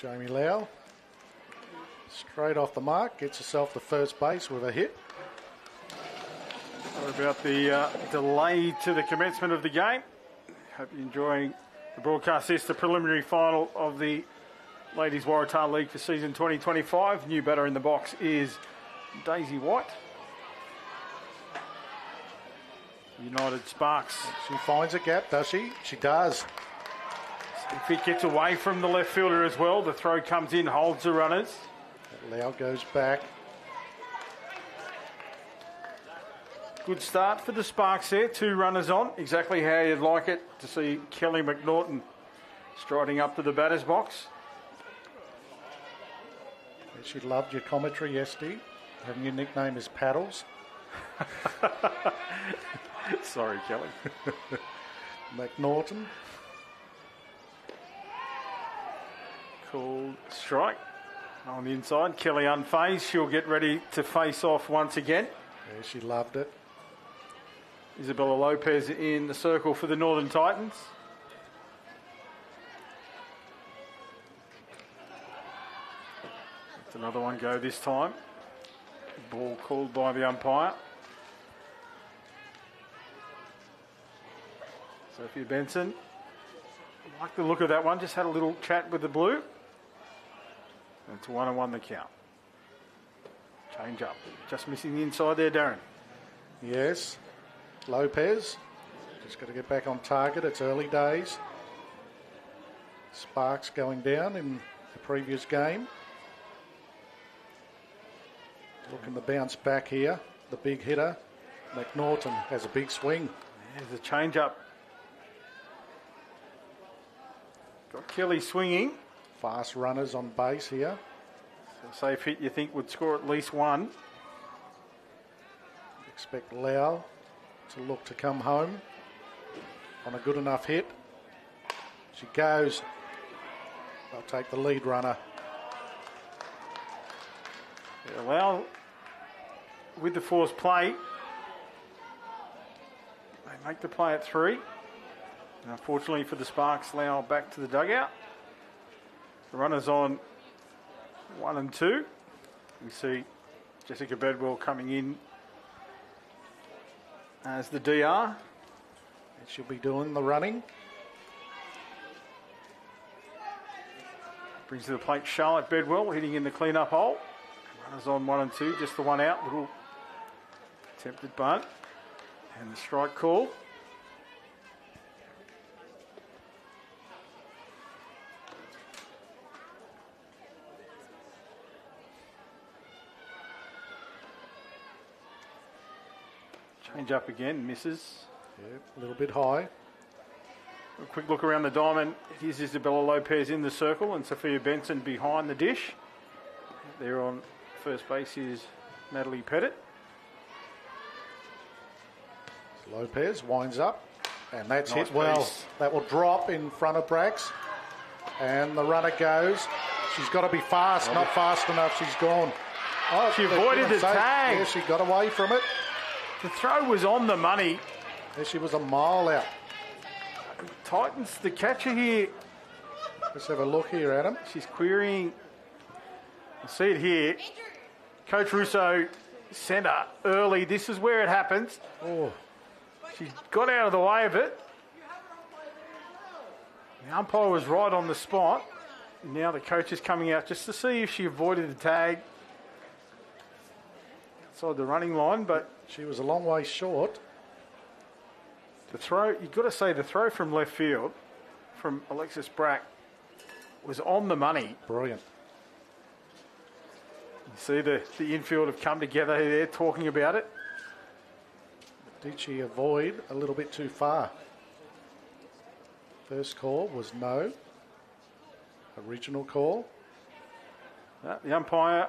Jamie Lau, straight off the mark, gets herself to first base with a hit. Sorry about the delay to the commencement of the game. Hope you're enjoying the broadcast. This is the preliminary final of the Ladies Waratah League for season 2025. New batter in the box is Daisy White. United Sparks. She finds a gap, does she? She does. If it gets away from the left fielder as well, the throw comes in, holds the runners. Lau goes back. Good start for the Sparks there. 2 runners on. Exactly how you'd like it to see Kelly McNaughton striding up to the batter's box. She loved your commentary yesterday. Having your nickname is Paddles. Sorry, Kelly. McNaughton. Called strike on the inside. Kelly unfazed. She'll get ready to face off once again. Yeah, she loved it. Isabella Lopez in the circle for the Northern Titans. That's another one go this time. Ball called by the umpire. Sophia Benson. I like the look of that one. Just had a little chat with the blue. And it's 1-1 the count. Change up. Just missing the inside there, Darren. Yes. Lopez. Just got to get back on target. It's early days. Sparks going down in the previous game. Looking to bounce back here. The big hitter. McNaughton has a big swing. There's a change up. Got Kelly swinging. Fast runners on base here. So safe hit you think would score at least one. Expect Lau to look to come home on a good enough hit. She goes. They'll take the lead runner. Yeah, Lau with the forced play. They make the play at 3. And unfortunately for the Sparks, Lau back to the dugout. The runners on 1 and 2. We see Jessica Bedwell coming in as the DR. She'll be doing the running. Brings to the plate Charlotte Bedwell hitting in the clean-up hole. Runners on 1 and 2, just the one out. Little attempted bunt. And the strike call. Change up again, misses. Yeah, a little bit high. A quick look around the diamond. Here's Isabella Lopez in the circle and Sophia Benson behind the dish. There on first base is Natalie Pettit. Lopez winds up, and that's Nice hit well. piece. That will drop in front of Brax, and the runner goes. She's got to be fast, not fast enough. She's gone. Oh, She avoided the tag. Yeah, she got away from it. The throw was on the money. Yeah, she was a mile out. Titans, the catcher here, Let's have a look here, Adam. she's querying. You see it here. Coach Russo, centre early. This is where it happens. Oh, She got out of the way of it. The umpire was right on the spot. Now the coach is coming out just to see if she avoided the tag outside the running line, but she was a long way short. the throw, you've got to say the throw from left field from Alexis Brack was on the money. Brilliant. You see the infield have come together there talking about it. Did she avoid a little bit too far? First call was no. Original call. The umpire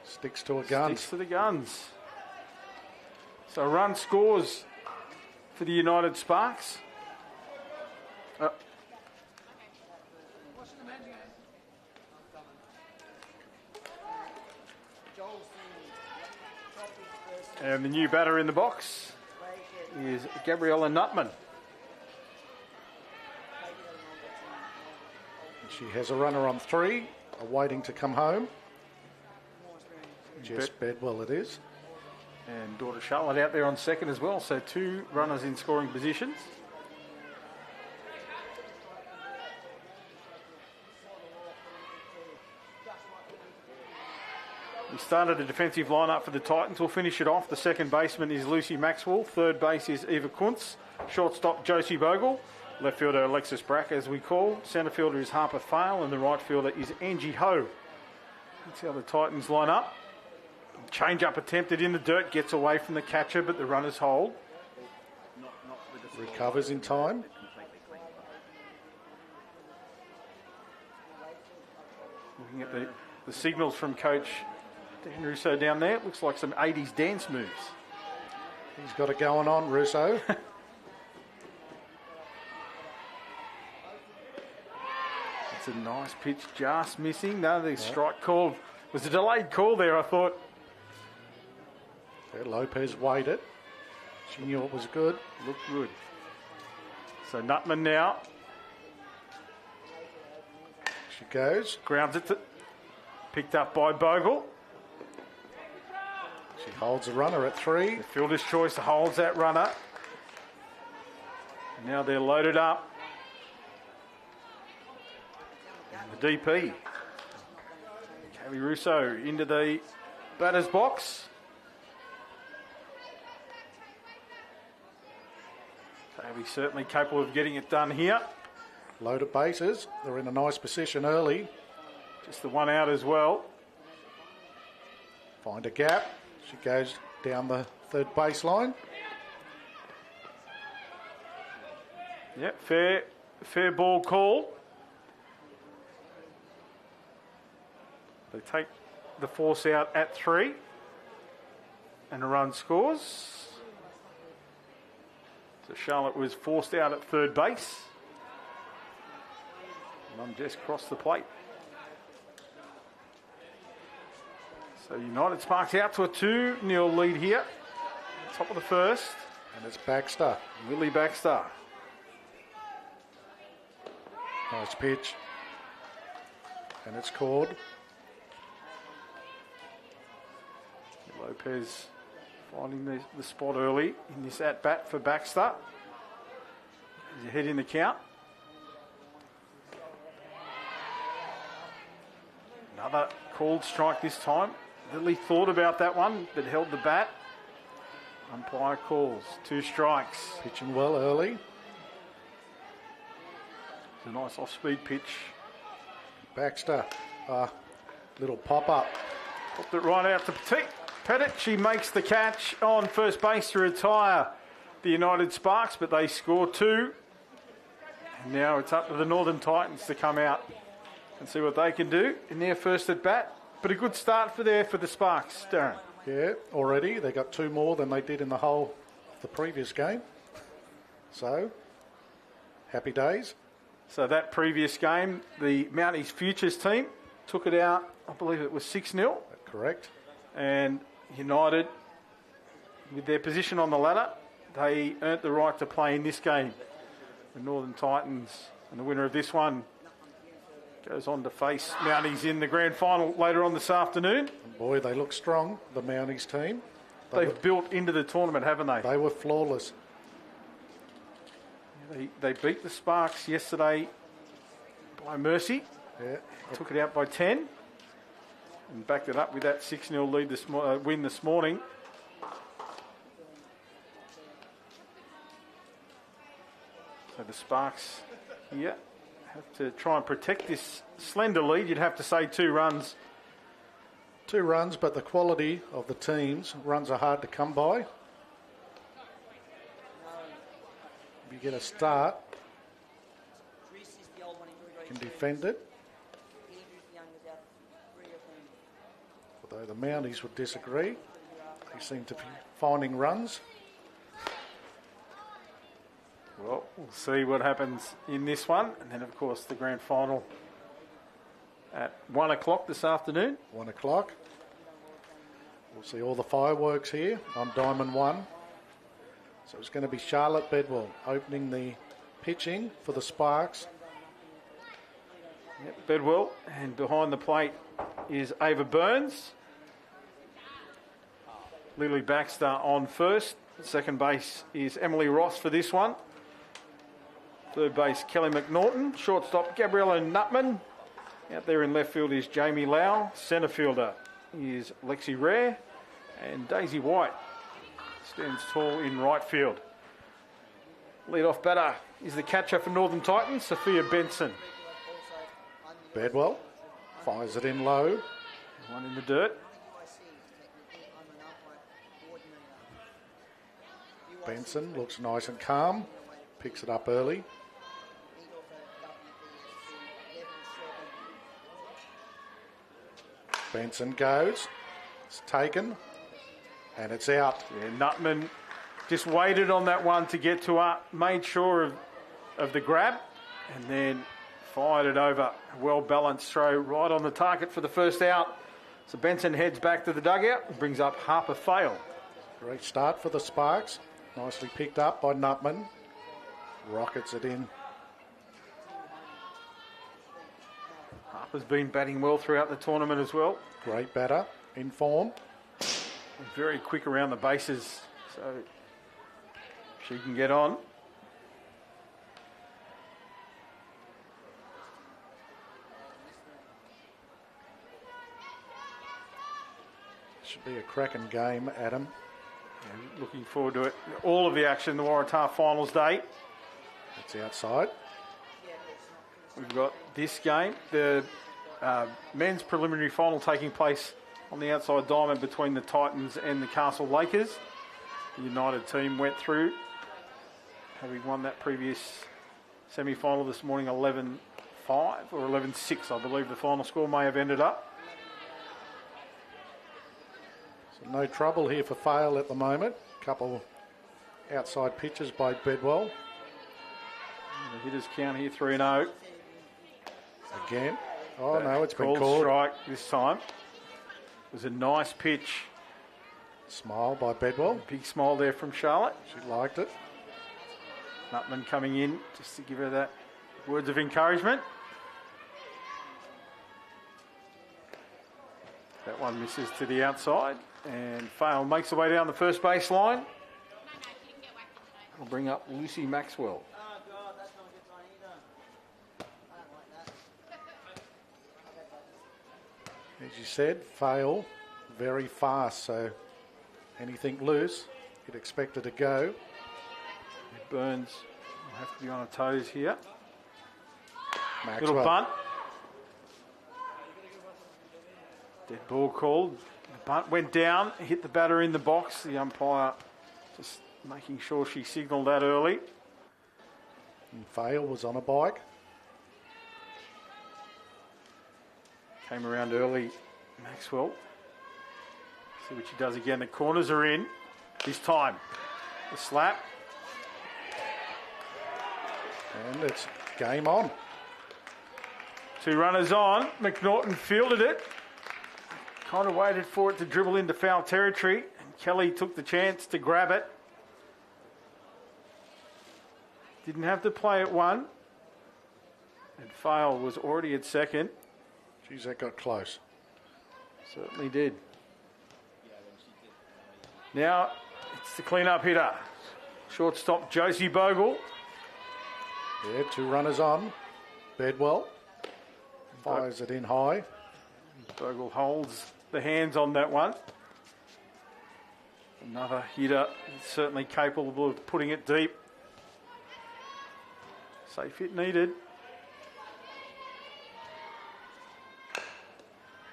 Sticks to a gun. sticks to the guns. So a run scores for the United Sparks. And the new batter in the box is Gabriella Nutman. She has a runner on 3, waiting to come home. Jess Bedwell it is. And daughter Charlotte out there on second as well, so 2 runners in scoring positions. We started a defensive lineup for the Titans. We'll finish it off. The second baseman is Lucy Maxwell. Third base is Eva Kuntz. Shortstop Josie Bogle. Left fielder Alexis Brack, as we call. Centre fielder is Harper Fale, and the right fielder is Angie Ho. That's how the Titans line up. Change up attempted in the dirt, gets away from the catcher, but the runners hold. Recovers in time. Looking at the signals from coach Dan Russo down there, it looks like some 80s dance moves. He's got it going on, Russo. It's a nice pitch, just missing. No, the strike call was a delayed call there, I thought. Lopez weighed it. She knew it was good. Looked good. So Nutman now. She goes. Grounds it. Picked up by Bogle. She holds the runner at 3. The fielder's choice holds that runner. Now they're loaded up. And the DP. Kaylee Russo into the batter's box. Kaylee certainly capable of getting it done here. Loaded bases. They're in a nice position early. Just the one out as well. Find a gap. She goes down the third baseline. Yep, fair ball call. They take the force out at 3. And a run scores. So Charlotte was forced out at third base. Mum just crossed the plate. So United Sparks out to a 2-0 lead here. Top of the first. And it's Baxter. Willie Baxter. Nice pitch. And it's called. Lopez finding the spot early in this at-bat for Baxter. He's ahead in the count. Another called strike this time. Lily thought about that one, but held the bat. Umpire calls. 2 strikes. Pitching well early. It's a nice off-speed pitch. Baxter. Little pop-up. Popped it right out to Pettit. She makes the catch on first base to retire the United Sparks, but they score 2. And now it's up to the Northern Titans to come out and see what they can do in their first at bat. But a good start for the Sparks, Darren. Yeah, already. They got 2 more than they did in the whole of the previous game. So, happy days. So that previous game, the Mount East Futures team took it out, I believe it was 6-0. Correct. And United, with their position on the ladder, they earned the right to play in this game. The Northern Titans, and the winner of this one goes on to face Mounties in the grand final later on this afternoon. Boy, they look strong, the Mounties team. They've built into the tournament, haven't they? They were flawless. They beat the Sparks yesterday by mercy. Yeah. Took it out by 10 and backed it up with that 6-0 lead win this morning. So the Sparks here have to try and protect this slender lead. You'd have to say 2 runs. 2 runs, but the quality of the teams, runs are hard to come by. If you get a start, you can defend it. Although the Mounties would disagree. They seem to be finding runs. Well, we'll see what happens in this one. And then, of course, the grand final at 1 o'clock this afternoon. 1 o'clock. We'll see all the fireworks here on Diamond 1. So it's going to be Charlotte Bedwell opening the pitching for the Sparks. Bedwell, and behind the plate is Ava Burns. Lily Baxter on first. Second base is Emily Ross for this one. Third base, Kelly McNaughton. Shortstop, Gabriella Nutman. Out there in left field is Jamie Lau. Centre fielder is Lexi Rare. And Daisy White stands tall in right field. Lead-off batter is the catcher for Northern Titans, Sophia Benson. Bedwell fires it in low. One in the dirt. Benson looks nice and calm. Picks it up early. Benson goes. It's taken. And it's out. Yeah, Nutman just waited on that one to get to her. Made sure of the grab. And then fired it over. A well-balanced throw right on the target for the first out. So Benson heads back to the dugout and brings up Harper Fail. Great start for the Sparks. Nicely picked up by Nutman. Rockets it in. Harper's been batting well throughout the tournament as well. Great batter, in form. Very quick around the bases, so she can get on. Should be a cracking game, Adam. Yeah, looking forward to it. All of the action, the Waratah Finals Day. That's outside. We've got this game, the men's preliminary final taking place on the outside diamond between the Titans and the Castle Lakers. The United team went through, having won that previous semi-final this morning 11-5 or 11-6, I believe the final score may have ended up. So no trouble here for Fail at the moment. Couple outside pitches by Bedwell. And the hitters count here 3-0. Again. Oh no, it's been Called called. strike this time. It was a nice pitch. Smile by Bedwell. Big smile there from Charlotte. She liked it. Nutman coming in just to give her that words of encouragement. That one misses to the outside, and Fail makes her way down the first base line. We'll bring up Lucy Maxwell. As you said, Fail very fast, so anything loose, you'd expect it to go. Burns will have to be on her toes here. Maxwell. Little bunt. Dead ball called. The bunt went down, hit the batter in the box. The umpire just making sure she signalled that early. And Fail was on a bike. Came around early, Maxwell. See what she does again. The corners are in. This time, the slap. And it's game on. 2 runners on. McNaughton fielded it. Kind of waited for it to dribble into foul territory. And Kelly took the chance to grab it. Didn't have to play at one. And Fail was already at second. Geez, that got close. Certainly did. Now it's the clean-up hitter. Shortstop Josie Bogle. Yeah, 2 runners on. Bedwell fires it in high. Bogle holds the hands on that one. Another hitter certainly capable of putting it deep. Safe hit needed.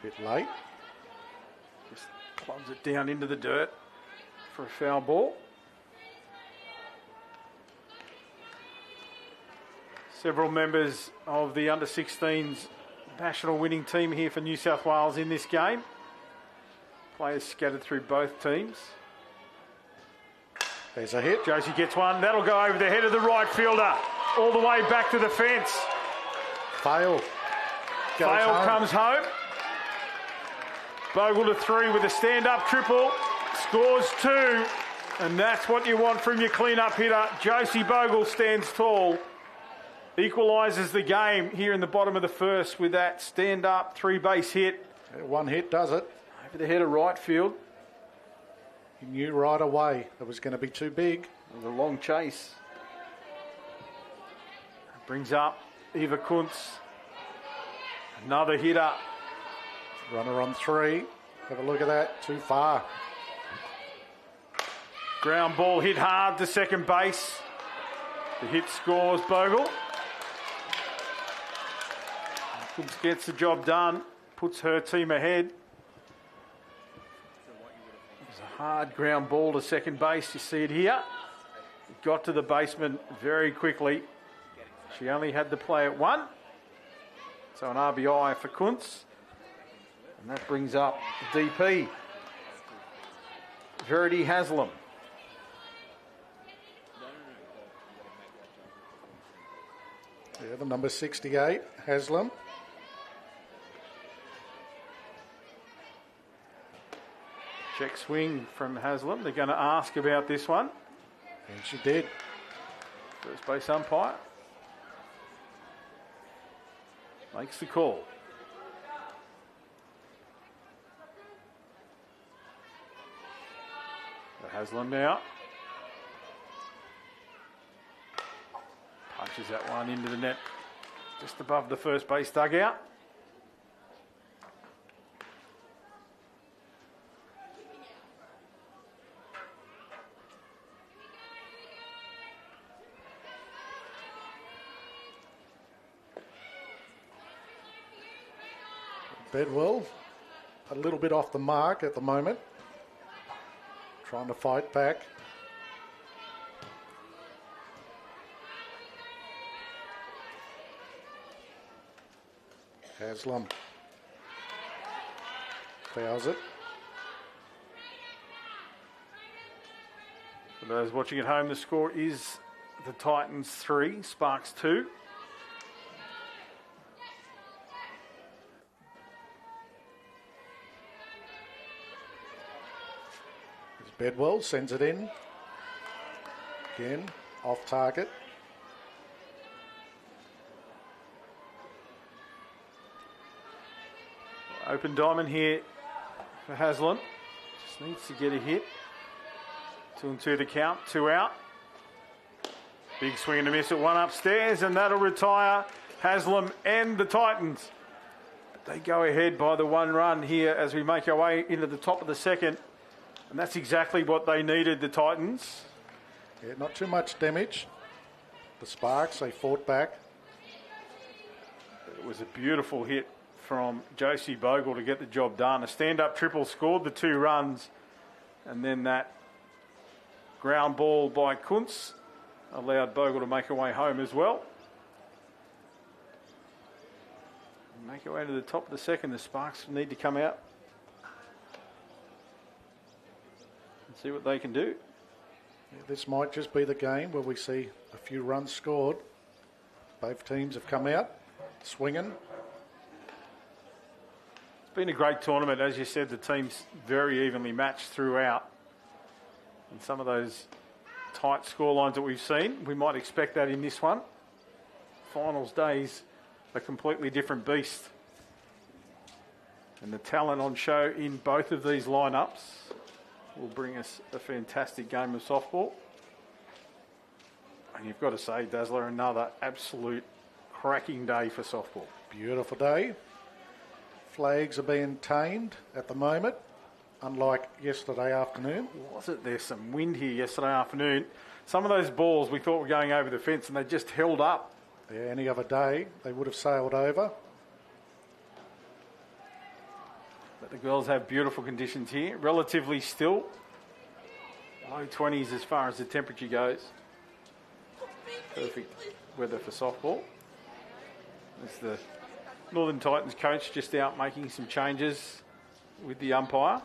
Bit late. Just clubs it down into the dirt for a foul ball. Several members of the under-16s national winning team here for New South Wales in this game. Players scattered through both teams. There's a hit. Josie gets one. That'll go over the head of the right fielder. All the way back to the fence. Fail. Fail comes home. Bogle to 3 with a stand-up triple. Scores 2. And that's what you want from your clean-up hitter. Josie Bogle stands tall. equalises the game here in the bottom of the first with that stand-up 3-base hit. One hit does it. Over the head of right field. He knew right away it was going to be too big. It was a long chase. Brings up Eva Kuntz. Another hitter. Runner on 3. Have a look at that. Too far. Ground ball hit hard to second base. The hit scores Bogle. Kuntz gets the job done. Puts her team ahead. It's a hard ground ball to second base. You see it here. It got to the baseman very quickly. She only had to play at 1. So an RBI for Kuntz. And that brings up the DP. Verity Haslam. Yeah, the number 68, Haslam. Check swing from Haslam. They're going to ask about this one. And she did. First base umpire makes the call. Haslam now. Punches that one into the net just above the first base dugout. Bedwell, a little bit off the mark at the moment. Trying to fight back. Haslam fouls it. For those watching at home, the score is the Titans 3, Sparks 2. Bedwell sends it in. Again, off target. Open diamond here for Haslam. Just needs to get a hit. 2-2 the count, 2 out. Big swing and a miss at 1 upstairs, and that'll retire Haslam and the Titans. But they go ahead by the 1 run here as we make our way into the top of the second. And that's exactly what they needed, the Titans. Yeah, not too much damage. The Sparks, they fought back. It was a beautiful hit from Josie Bogle to get the job done. A stand-up triple scored the 2 runs. And then that ground ball by Kuntz allowed Bogle to make her way home as well. Make our way to the top of the second. The Sparks need to come out. See what they can do. Yeah, this might just be the game where we see a few runs scored. Both teams have come out swinging. It's been a great tournament. As you said, the teams very evenly matched throughout. And some of those tight scorelines that we've seen, we might expect that in this one. Finals day's a completely different beast. And the talent on show in both of these lineups will bring us a fantastic game of softball. And you've got to say, Dazzler, another absolute cracking day for softball. Beautiful day. Flags are being tamed at the moment, unlike yesterday afternoon. Wasn't there some wind here yesterday afternoon? Some of those balls we thought were going over the fence and they just held up. Yeah, any other day they would have sailed over. But the girls have beautiful conditions here, relatively still. Low 20s as far as the temperature goes. Perfect weather for softball. There's the Northern Titans coach just out making some changes with the umpire.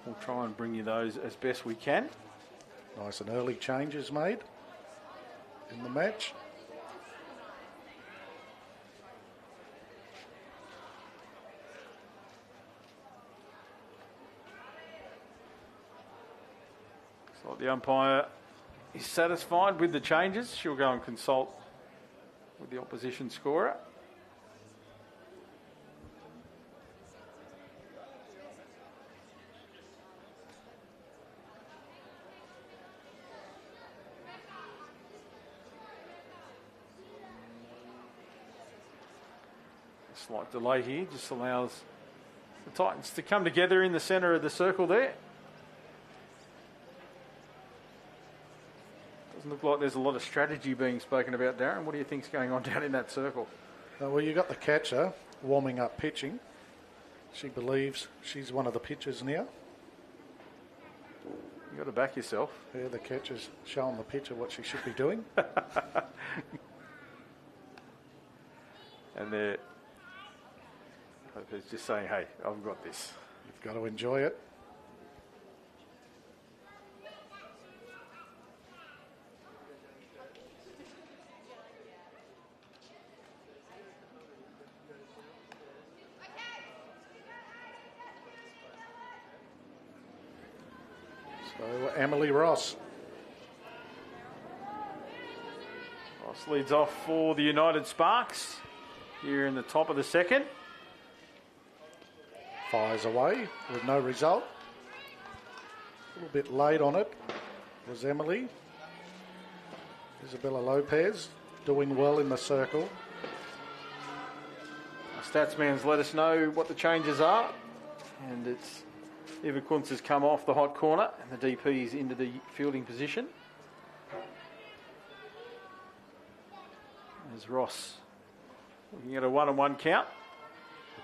We'll try and bring you those as best we can. Nice and early changes made in the match. So the umpire is satisfied with the changes. She'll go and consult with the opposition scorer. Slight delay here just allows the Titans to come together in the centre of the circle there. Doesn't look like there's a lot of strategy being spoken about, Darren. What do you think's going on down in that circle? Well, you got the catcher warming up pitching. She believes she's one of the pitchers now. You got to back yourself. Yeah, the catcher's showing the pitcher what she should be doing. And they're just saying, hey, I've got this. You've got to enjoy it. So, Emily Ross. Ross leads off for the United Sparks here in the top of the second. Fires away with no result. A little bit late on it was Emily. Isabella Lopez doing well in the circle. Our stats man's let us know what the changes are. And it's Eva Kuntz has come off the hot corner and the DP is into the fielding position. There's Ross looking at a 1-1 count.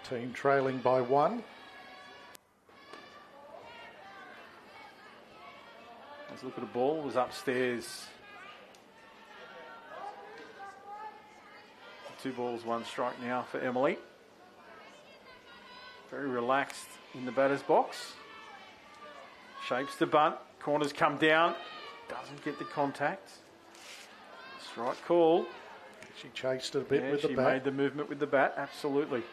The team trailing by 1. Let's look at the ball. It was upstairs. 2 balls, 1 strike now for Emily. Very relaxed in the batter's box. Shapes the bunt. Corners come down. Doesn't get the contact. Strike call. She chased it a bit with the bat. She made the movement with the bat, absolutely.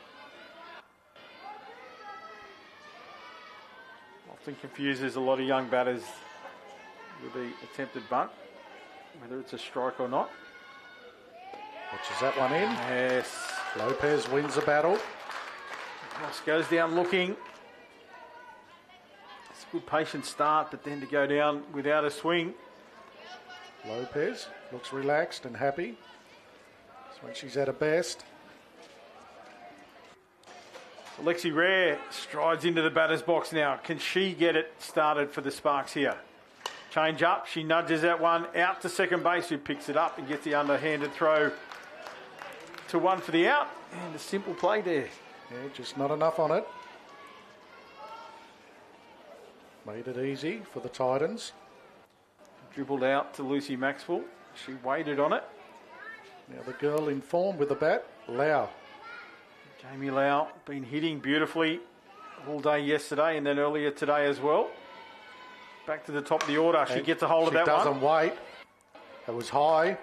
Often confuses a lot of young batters with the attempted bunt, whether it's a strike or not. Watches that one in. Yes. Lopez wins the battle. Ross goes down looking. It's a good patient start, but then to go down without a swing. Lopez looks relaxed and happy. That's when she's at her best. Alexi Rare strides into the batter's box now. Can she get it started for the Sparks here? Change up. She nudges that one out to second base, who picks it up and gets the underhanded throw to 1 for the out. And a simple play there. Yeah, just not enough on it. Made it easy for the Titans. Dribbled out to Lucy Maxwell. She waited on it. Now the girl in form with the bat, Lau. Jamie Lau been hitting beautifully all day yesterday and then earlier today as well. Back to the top of the order. She gets a hold of that one. She doesn't wait. It was high.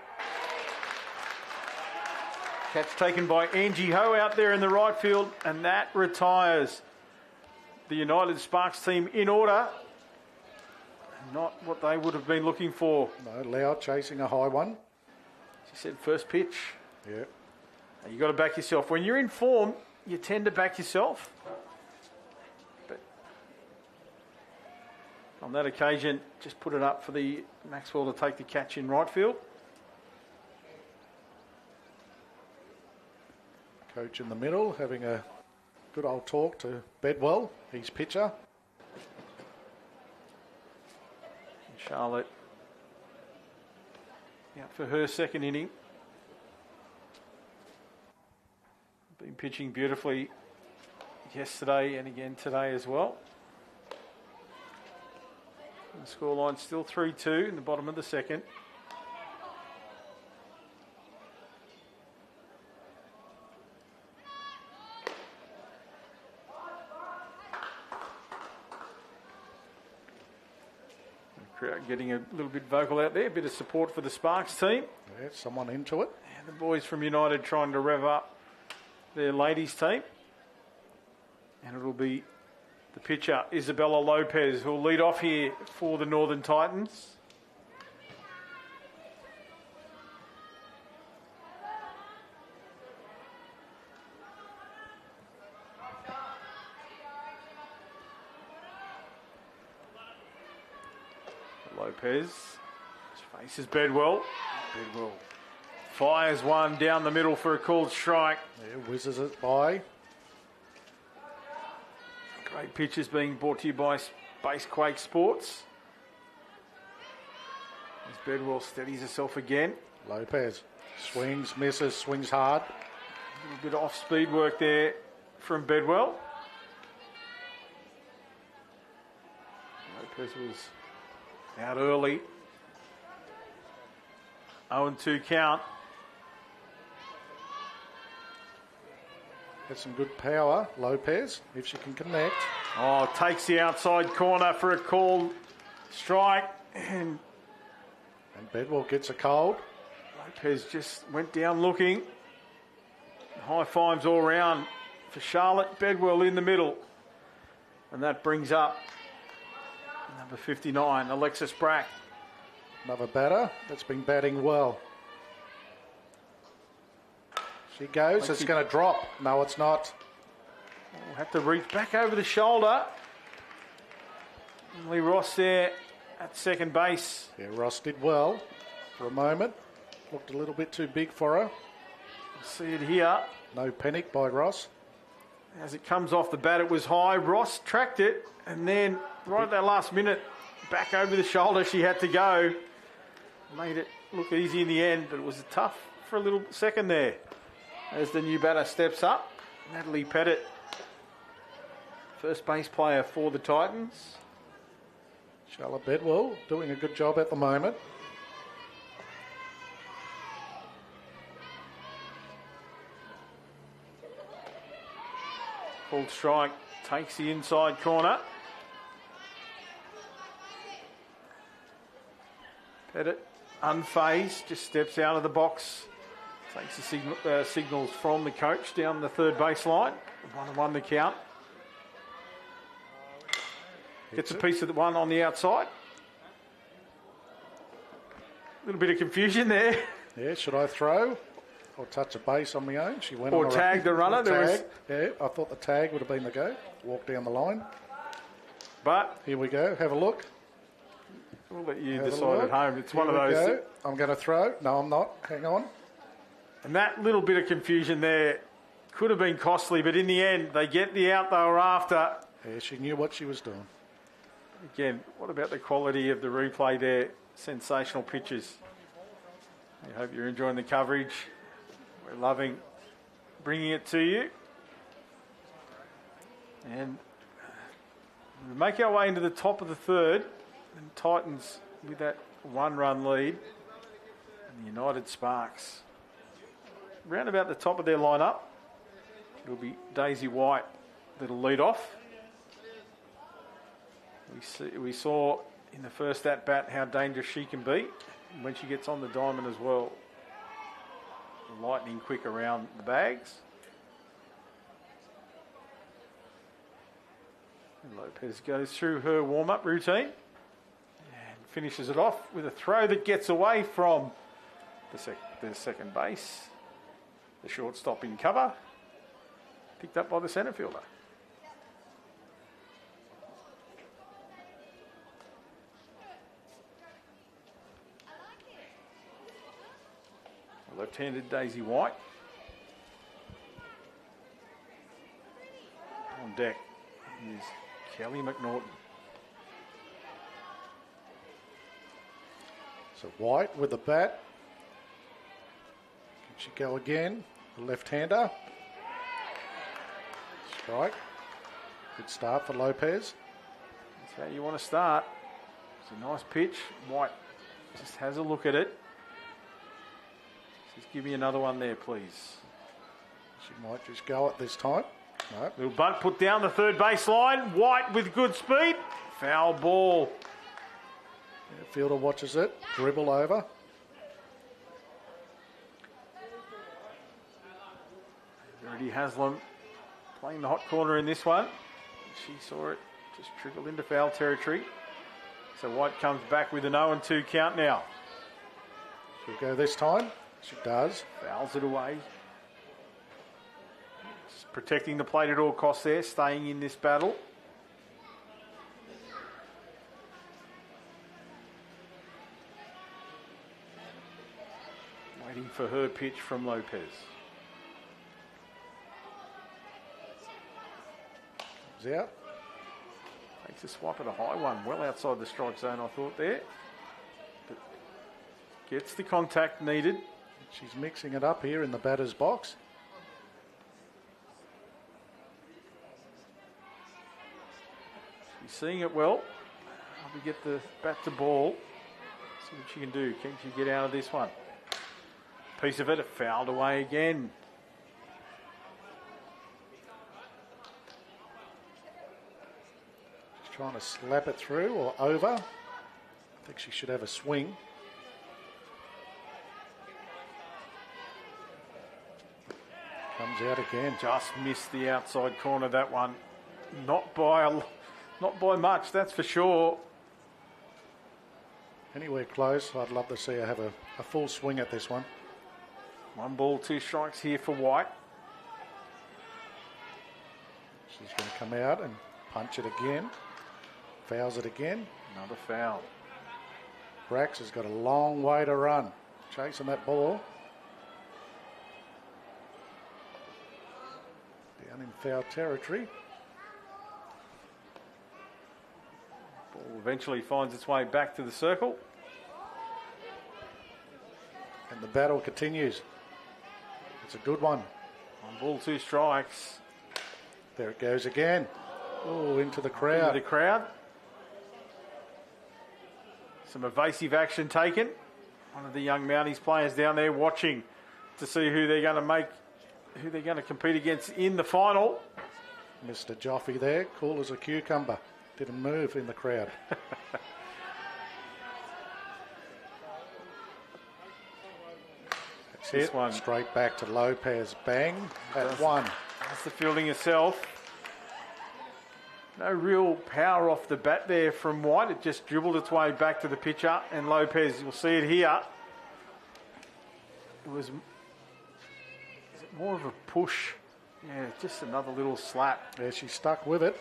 Catch taken by Angie Ho out there in the right field, and that retires the United Sparks team in order. Not what they would have been looking for. No, Lau chasing a high one. She said first pitch. Yeah. You got to back yourself. When you're in form, you tend to back yourself. But on that occasion, just put it up for the Maxwell to take the catch in right field. Coach in the middle having a good old talk to Bedwell, his pitcher. And Charlotte out for her second inning. Been pitching beautifully yesterday and again today as well. And the scoreline still 3-2 in the bottom of the second. Crowd getting a little bit vocal out there, a bit of support for the Sparks team. Yeah, someone into it. And the boys from United trying to rev up their ladies team. And it'll be The pitcher, Isabella Lopez, who will lead off here for the Northern Titans. Lopez faces Bedwell. Bedwell fires one down the middle for a called strike. Yeah, whizzes it by. Great pitches being brought to you by Space Quake Sports. As Bedwell steadies herself again. Lopez swings, misses, swings hard. A little bit of off-speed work there from Bedwell. Lopez was out early. 0-2 count. Has some good power, Lopez, if she can connect. Oh, takes the outside corner for a called strike. And Bedwell gets a cold. Lopez just went down looking. High fives all round for Charlotte. Bedwell in the middle. And that brings up number 59, Alexis Brack. Another batter that's been batting well. She goes, it's going to drop. No, it's not. We'll have to reach back over the shoulder. Lee Ross there at second base. Yeah, Ross did well for a moment. Looked a little bit too big for her. See it here. No panic by Ross. As it comes off the bat, it was high. Ross tracked it, and then right at that last minute, back over the shoulder she had to go. Made it look easy in the end, but it was tough for a little second there. As the new batter steps up, Natalie Pettit, first base player for the Titans. Charlotte Bedwell doing a good job at the moment. Full strike, takes the inside corner. Pettit, unfazed, just steps out of the box. Takes the signals from the coach down the third baseline. 1-1 the count. Gets a piece of the one on the outside. A little bit of confusion there. Yeah, should I throw or touch a base on my own? She went or on tag the runner. Tag. Yeah, I thought the tag would have been the go. Walk down the line. But here we go. Have a look. We'll let you decide at home. It's one of those. I'm going to throw. No, I'm not. Hang on. And that little bit of confusion there could have been costly, but in the end, they get the out they were after. Yeah, she knew what she was doing. Again, what about the quality of the replay there? Sensational pitches. I hope you're enjoying the coverage. We're loving bringing it to you. And we make our way into the top of the third. And Titans with that one-run lead. And the United Sparks. Round about the top of their lineup, it'll be Daisy White that'll lead off. We saw in the first at-bat how dangerous she can be when she gets on the diamond as well. Lightning quick around the bags. And Lopez goes through her warm-up routine and finishes it off with a throw that gets away from the second base. The shortstop in cover, picked up by the centre fielder. Left-handed Daisy White. On deck is Kelly McNaughton. So White with the bat. Can she go again? The left-hander. Strike. Good start for Lopez. That's how you want to start. It's a nice pitch. White just has a look at it. Just give me another one there, please. She might just go it this time. No. Little bunt put down the third baseline. White with good speed. Foul ball. Yeah, fielder watches it. Dribble over. Verity Haslam playing the hot corner in this one. She saw it just trickle into foul territory. So White comes back with an 0-2 count now. She'll go this time. She does. Fouls it away. Just protecting the plate at all costs there, staying in this battle. Waiting for her pitch from Lopez. Comes out. Takes a swipe at a high one, well outside the strike zone, I thought there. But gets the contact needed. She's mixing it up here in the batter's box. She's seeing it well. We get the bat to ball. See what she can do. Can she get out of this one? Piece of it fouled away again. She's trying to slap it through or over. I think she should have a swing. Comes out again. Just missed the outside corner, that one. Not by much, that's for sure. Anywhere close. I'd love to see her have a full swing at this one. 1 ball, 2 strikes here for White. She's going to come out and punch it again. Fouls it again. Another foul. Brax has got a long way to run. Chasing that ball. Down in foul territory. Ball eventually finds its way back to the circle. And the battle continues. It's a good one. 1 ball, 2 strikes. There it goes again. Oh, into the crowd. Into the crowd. Some evasive action taken. One of the young Mounties players down there watching to see who they're going to compete against in the final. Mr. Joffy there, cool as a cucumber. Didn't move in the crowd. That's this it. one. Straight back to Lopez. Bang. At one. That's the fielding itself. No real power off the bat there from White. It just dribbled its way back to the pitcher. And Lopez, you'll see it here. Is it more of a push? Yeah, just another little slap. Yeah, she stuck with it.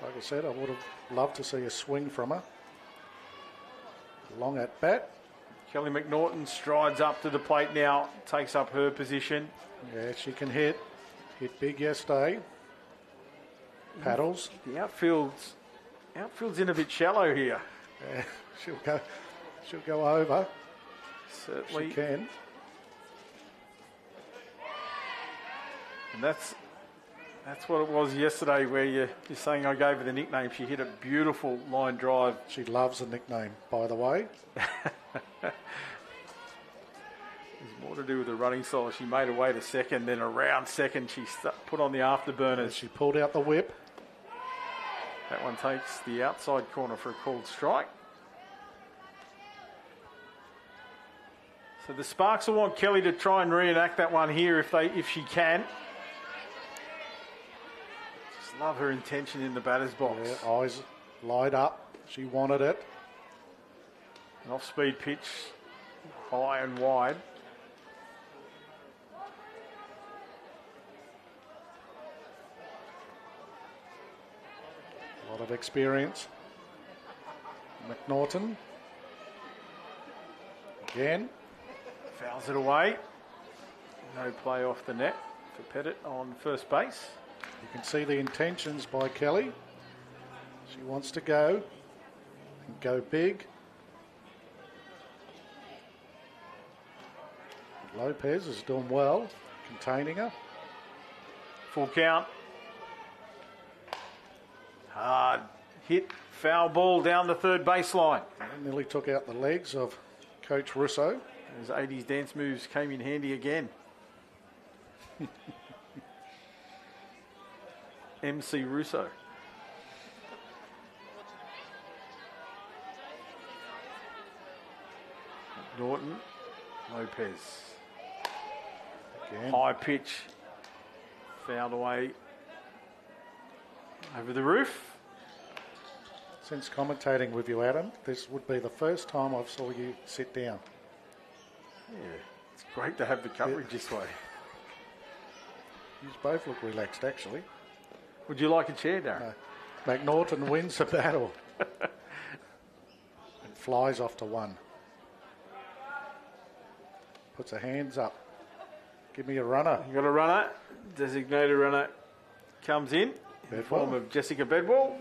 Like I said, I would have loved to see a swing from her. Long at bat. Kelly McNaughton strides up to the plate now, takes up her position. Yeah, she can hit. Hit big yesterday. Paddles. The outfield's in a bit shallow here. Yeah, she'll go over. Certainly. She can. And that's what it was yesterday, where you're saying I gave her the nickname. She hit a beautiful line drive. She loves the nickname, by the way. There's more to do with the running style. She made her way to second, then around second she put on the afterburners. She pulled out the whip. That one takes the outside corner for a called strike. So the Sparks will want Kelly to try and reenact that one here if she can. Just love her intention in the batter's box. Yeah, eyes light up. She wanted it. An off-speed pitch, high and wide. A lot of experience. McNaughton. Again. Fouls it away. No play off the net for Pettit on first base. You can see the intentions by Kelly. She wants to go and go big. Lopez is doing well, containing her. Full count. Hard hit, foul ball down the third baseline. Nearly took out the legs of Coach Russo. Those 80s dance moves came in handy again. MC Russo. Norton, Lopez. Again. High pitch, fouled away. over the roof. Since commentating with you, Adam, this would be the first time I've saw you sit down. Yeah, it's great to have the coverage this way. You both look relaxed, actually. Would you like a chair, Darren? McNaughton wins the battle. And flies off to one. Puts her hands up. Give me a runner. You got a runner. Designated runner comes in the form of Jessica Bedwell.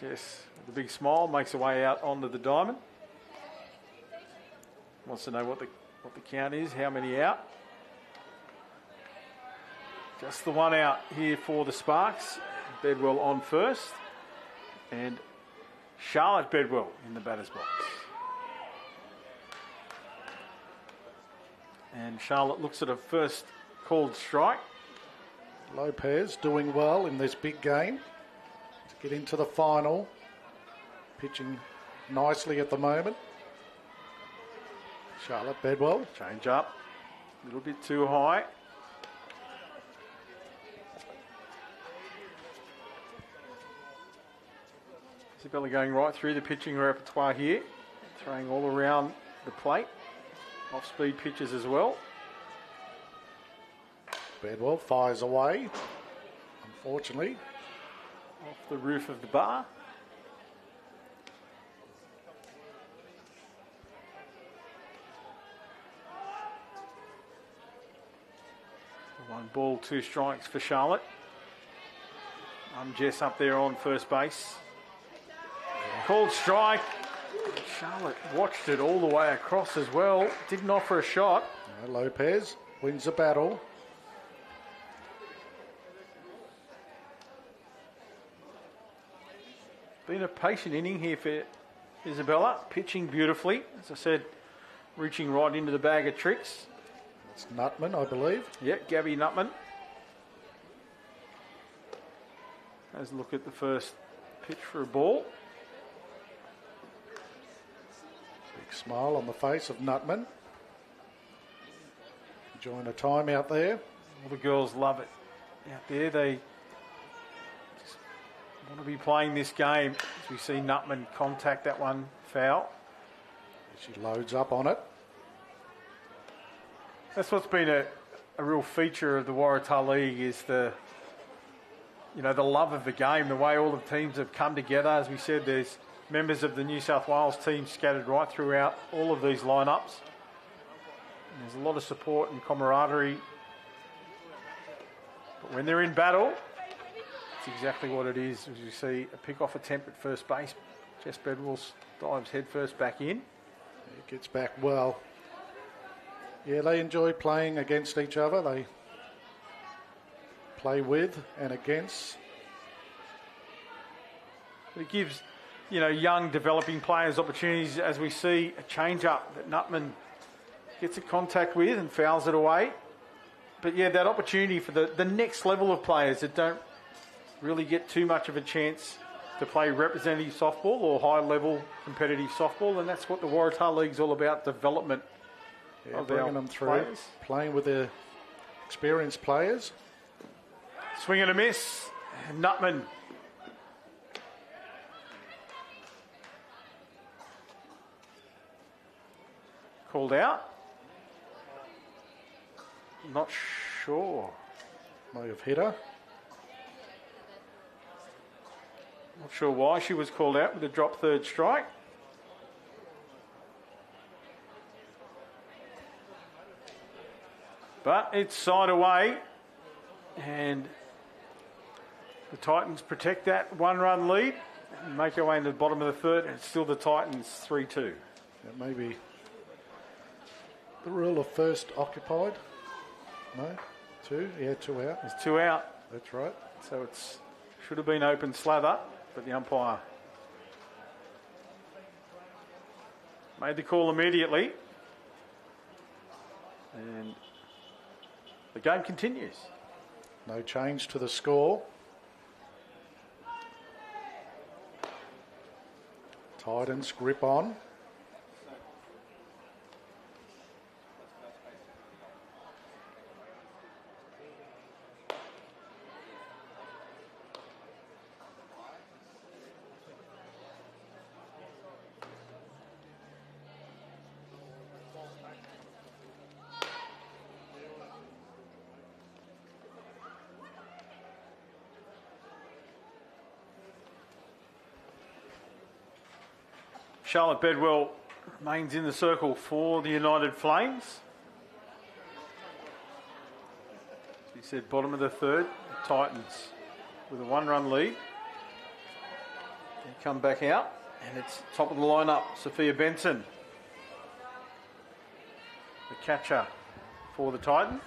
Jess, with a big smile, makes her way out onto the diamond. Wants to know what the count is, how many out. Just the one out here for the Sparks. Bedwell on first. And Charlotte Bedwell in the batter's box. And Charlotte looks at a first called strike. Lopez doing well in this big game to get into the final. Pitching nicely at the moment. Charlotte Bedwell. Change up. A little bit too high. Isabella going right through the pitching repertoire here. Throwing all around the plate. Off-speed pitches as well. Bedwell fires away, unfortunately. Off the roof of the bar. One ball, two strikes for Charlotte. Jess up there on first base. Called strike. Charlotte watched it all the way across as well. Didn't offer a shot. Lopez wins the battle. Been a patient inning here for Isabella. Pitching beautifully. As I said, reaching right into the bag of tricks. It's Nutman, I believe. Yeah, Gabby Nutman. Has a look at the first pitch for a ball. Big smile on the face of Nutman. Enjoying a time out there. All the girls love it out there. They just want to be playing this game. As we see Nutman contact that one foul. She loads up on it. That's what's been a real feature of the Waratah League is the love of the game, the way all the teams have come together. As we said, there's members of the New South Wales team scattered right throughout all of these lineups. And there's a lot of support and camaraderie. But when they're in battle, it's exactly what it is. As you see, a pick-off attempt at first base. Jess Bedwell dives head first back in. It gets back well. Yeah, they enjoy playing against each other. They play with and against. It gives, young developing players opportunities. As we see a change-up that Nutman gets a contact with and fouls it away. But yeah, that opportunity for the next level of players that don't really get too much of a chance to play representative softball or high-level competitive softball, and that's what the Waratah League's all about, development. Yeah, bringing them through, playing with the experienced players. Swing and a miss. Nutman. Called out. Not sure. May have hit her. Not sure why she was called out with a drop third strike. But it's side away, and the Titans protect that one-run lead and make their way into the bottom of the third, and it's still the Titans 3-2. Yeah, maybe the rule of first occupied. No, two. Yeah, two out. There's two out. That's right. So it's should have been open slather, but the umpire made the call immediately, and the game continues. No change to the score. Titans grip on. Charlotte Bedwell remains in the circle for the United Flames. As he said, bottom of the third, the Titans with a 1-run lead. They come back out, and it's top of the lineup, Sophia Benson, the catcher for the Titans.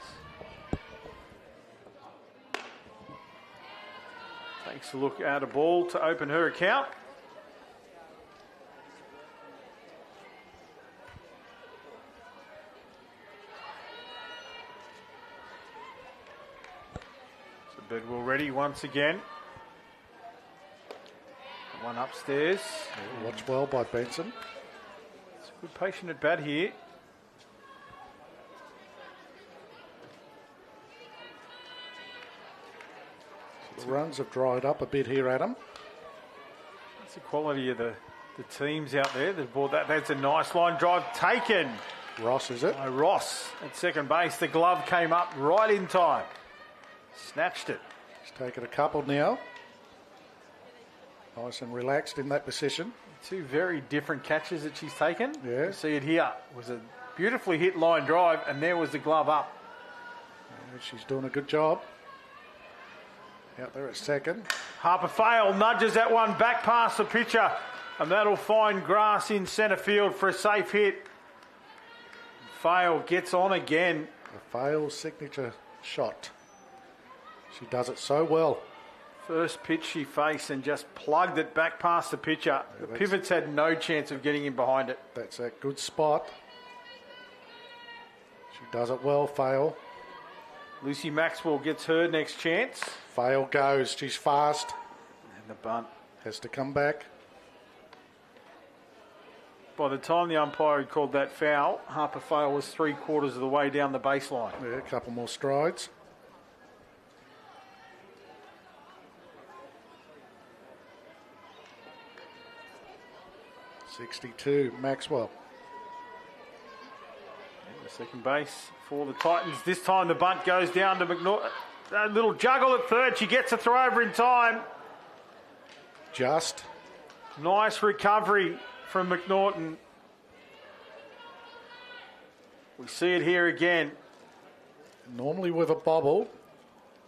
Takes a look at a ball to open her account. So Bedwell ready once again. One upstairs. Watched well by Benson. It's a good patient at bat here. The runs have dried up a bit here, Adam. That's the quality of the teams out there. They've bought that. That's a nice line drive taken. Ross, is it? By Ross at second base. The glove came up right in time. Snatched it. He's taken a couple now. Nice and relaxed in that position. Two very different catches that she's taken. Yeah. You see it here. It was a beautifully hit line drive, and there was the glove up. Yeah, she's doing a good job. Out there at second. Harper Fail nudges that one back past the pitcher, and that'll find grass in centre field for a safe hit. Fail gets on again. A Fail signature shot. She does it so well. First pitch she faced and just plugged it back past the pitcher. Yeah, the pivots had no chance of getting in behind it. That's a good spot. She does it well, Fail. Lucy Maxwell gets her next chance. Fail goes. She's fast. And the bunt. Has to come back. By the time the umpire had called that foul, Harper Fail was 3/4 of the way down the baseline. Yeah, a couple more strides. .62, Maxwell. The second base for the Titans. This time the bunt goes down to McNaughton. A little juggle at third. She gets a throw over in time. Just. Nice recovery from McNaughton. We see it here again. Normally with a bobble,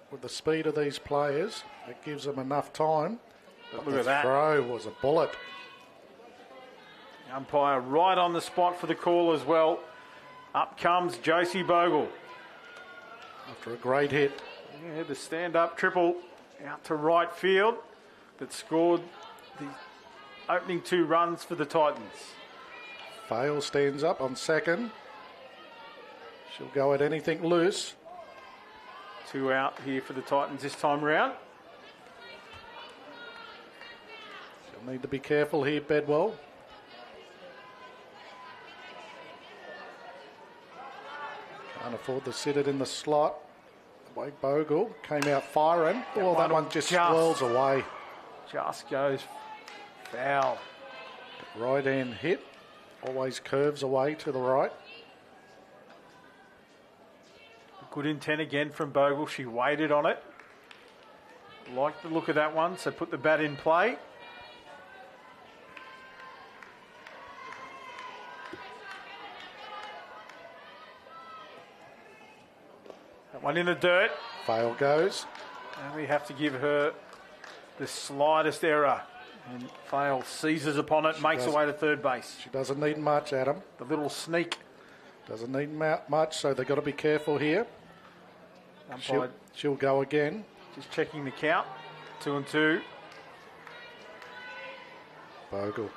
with the speed of these players, it gives them enough time. But Look the at that. throw was a bullet. The umpire right on the spot for the call as well. Up comes Josie Bogle. After a great hit. Yeah, the stand-up triple out to right field that scored the opening 2 runs for the Titans. Fail stands up on second. She'll go at anything loose. 2 out here for the Titans this time round. She'll need to be careful here, Bedwell. Can't afford to sit it in the slot. The way Bogle came out firing. Oh, that one just swirls away. Just goes foul. Right hand hit. Always curves away to the right. Good intent again from Bogle. She waited on it. Liked the look of that one, so put the bat in play. That one in the dirt. Fail goes. And we have to give her the slightest error. And Fail seizes upon it, makes her way to third base. She doesn't need much, Adam. The little sneak. Doesn't need much, so they've got to be careful here. She'll go again. Just checking the count. 2-2. Bogle.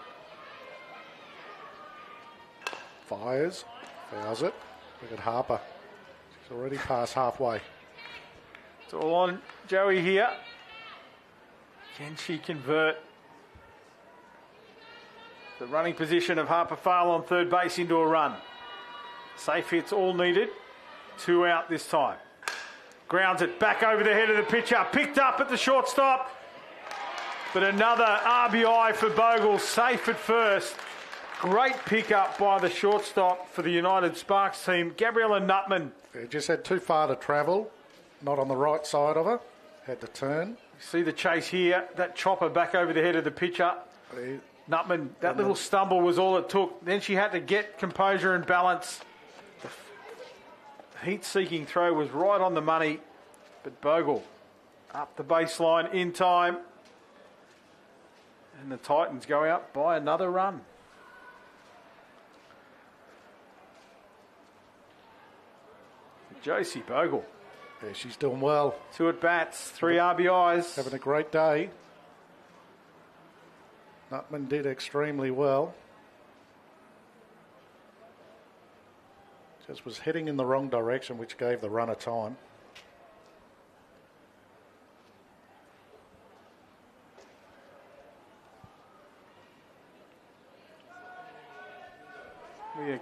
Fires. Fouls it. Look at Harper. She's already past halfway. It's all on Joey here. Can she convert the running position of Harper Fail on third base into a run? Safe hits all needed. 2 out this time. Grounds it back over the head of the pitcher. Picked up at the shortstop. But another RBI for Bogle. Safe at first. Great pickup by the shortstop for the United Sparks team, Gabriella Nutman. Yeah, just had too far to travel. Not on the right side of her. Had to turn. See the chase here. That chopper back over the head of the pitcher. Nutman, that little stumble was all it took. Then she had to get composure and balance. The heat-seeking throw was right on the money, but Bogle up the baseline in time. And the Titans go out by another run. Josie Bogle. Yeah, she's doing well. 2 at-bats, 3 RBIs. Having a great day. Nutman did extremely well. Just was heading in the wrong direction, which gave the runner time.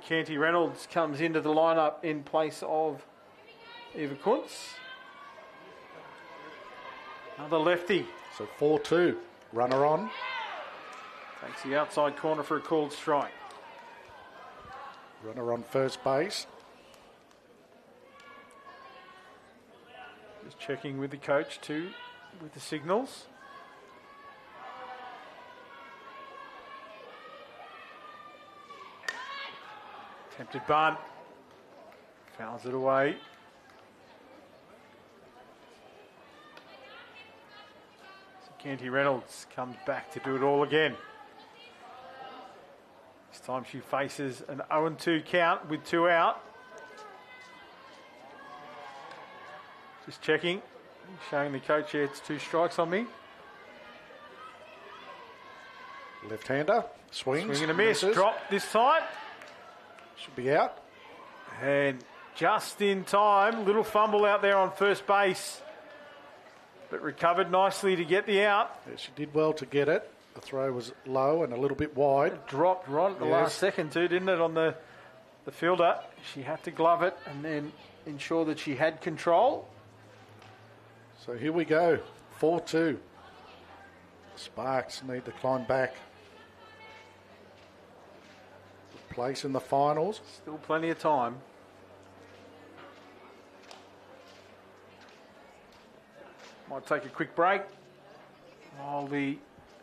Canty Reynolds comes into the lineup in place of Eva Kuntz. Another lefty. So 4-2. Runner on. Takes the outside corner for a called strike. Runner on first base. Just checking with the coach too, with the signals. Attempted bunt. Fouls it away. So Canty Reynolds comes back to do it all again. This time she faces an 0-2 count with 2 out. Just checking. Showing the coach here it's 2 strikes on me. Left-hander. Swings. Swing and a miss. Misses. Drop this time. Should be out. And just in time, little fumble out there on first base, but recovered nicely to get the out. Yeah, she did well to get it. The throw was low and a little bit wide. It dropped right at the last second too, didn't it, on the fielder. She had to glove it and then ensure that she had control. So here we go. 4-2. Sparks need to climb back. Place in the finals. Still plenty of time. Might take a quick break while the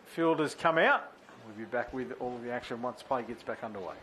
fielders come out. We'll be back with all of the action once play gets back underway.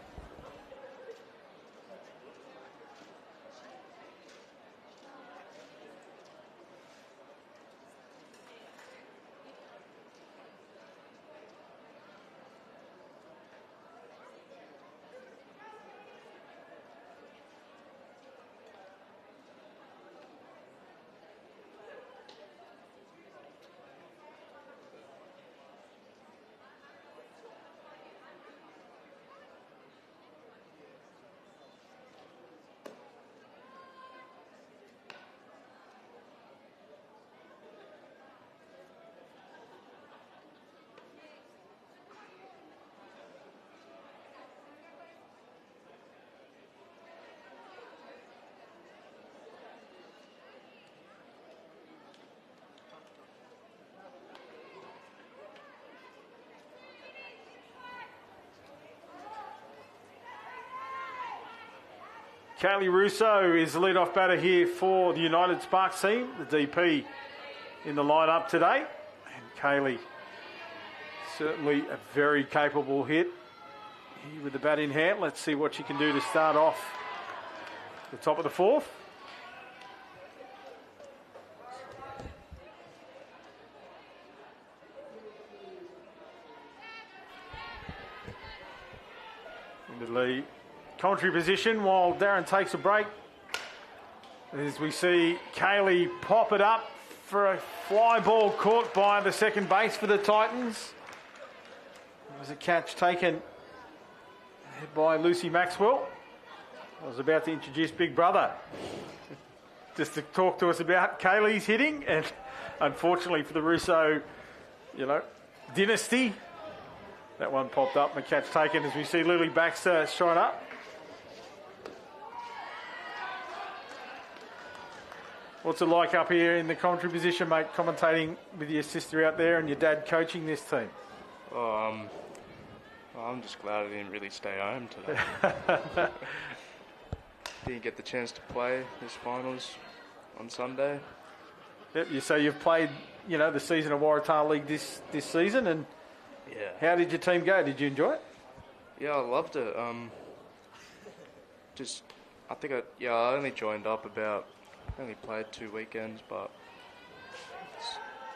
Kaylee Russo is the lead-off batter here for the United Sparks team, the DP in the lineup today. And Kaylee, certainly a very capable hit here with the bat in hand. Let's see what she can do to start off the top of the 4th. Into the commentary position while Darren takes a break. As we see Kaylee pop it up for a fly ball caught by the second base for the Titans. It was a catch taken by Lucy Maxwell. I was about to introduce Big Brother just to talk to us about Kaylee's hitting, and unfortunately for the Russo, dynasty, that one popped up and a catch taken as we see Lily Baxter shine up. What's it like up here in the commentary position, mate, commentating with your sister out there and your dad coaching this team? I'm just glad I didn't really stay home today. Didn't get the chance to play this finals on Sunday. Yep, so you've played, the season of Waratah League this season, and Yeah. How did your team go? Did you enjoy it? Yeah, I loved it. I only joined up I only played 2 weekends, but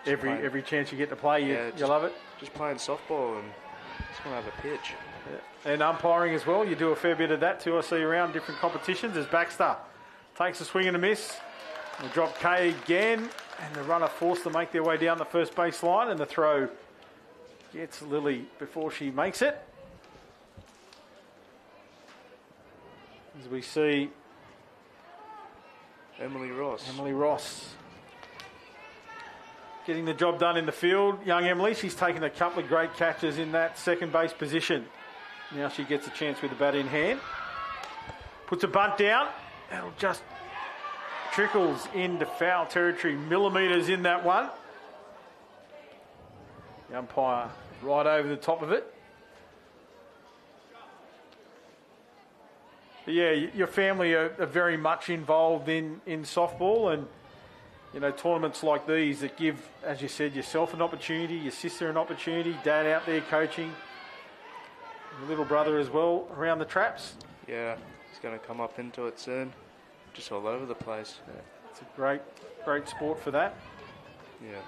Every chance you get to play, you love it? just playing softball and just want to have a pitch. Yeah. And umpiring as well. You do a fair bit of that too, I see around different competitions. As Baxter takes a swing and a miss. We'll drop K again, and the runner forced to make their way down the first base line, and the throw gets Lily before she makes it. As we see Emily Ross getting the job done in the field. Young Emily, she's taken a couple of great catches in that second base position. Now she gets a chance with the bat in hand. Puts a bunt down. That'll just trickles into foul territory. Millimetres in that one. The umpire right over the top of it. But yeah, your family are very much involved in softball, and you know, tournaments like these that give, as you said, yourself an opportunity, your sister an opportunity, dad out there coaching, your little brother as well around the traps. Yeah, he's going to come up into it soon. Just all over the place. Yeah, it's a great sport for that. Yeah.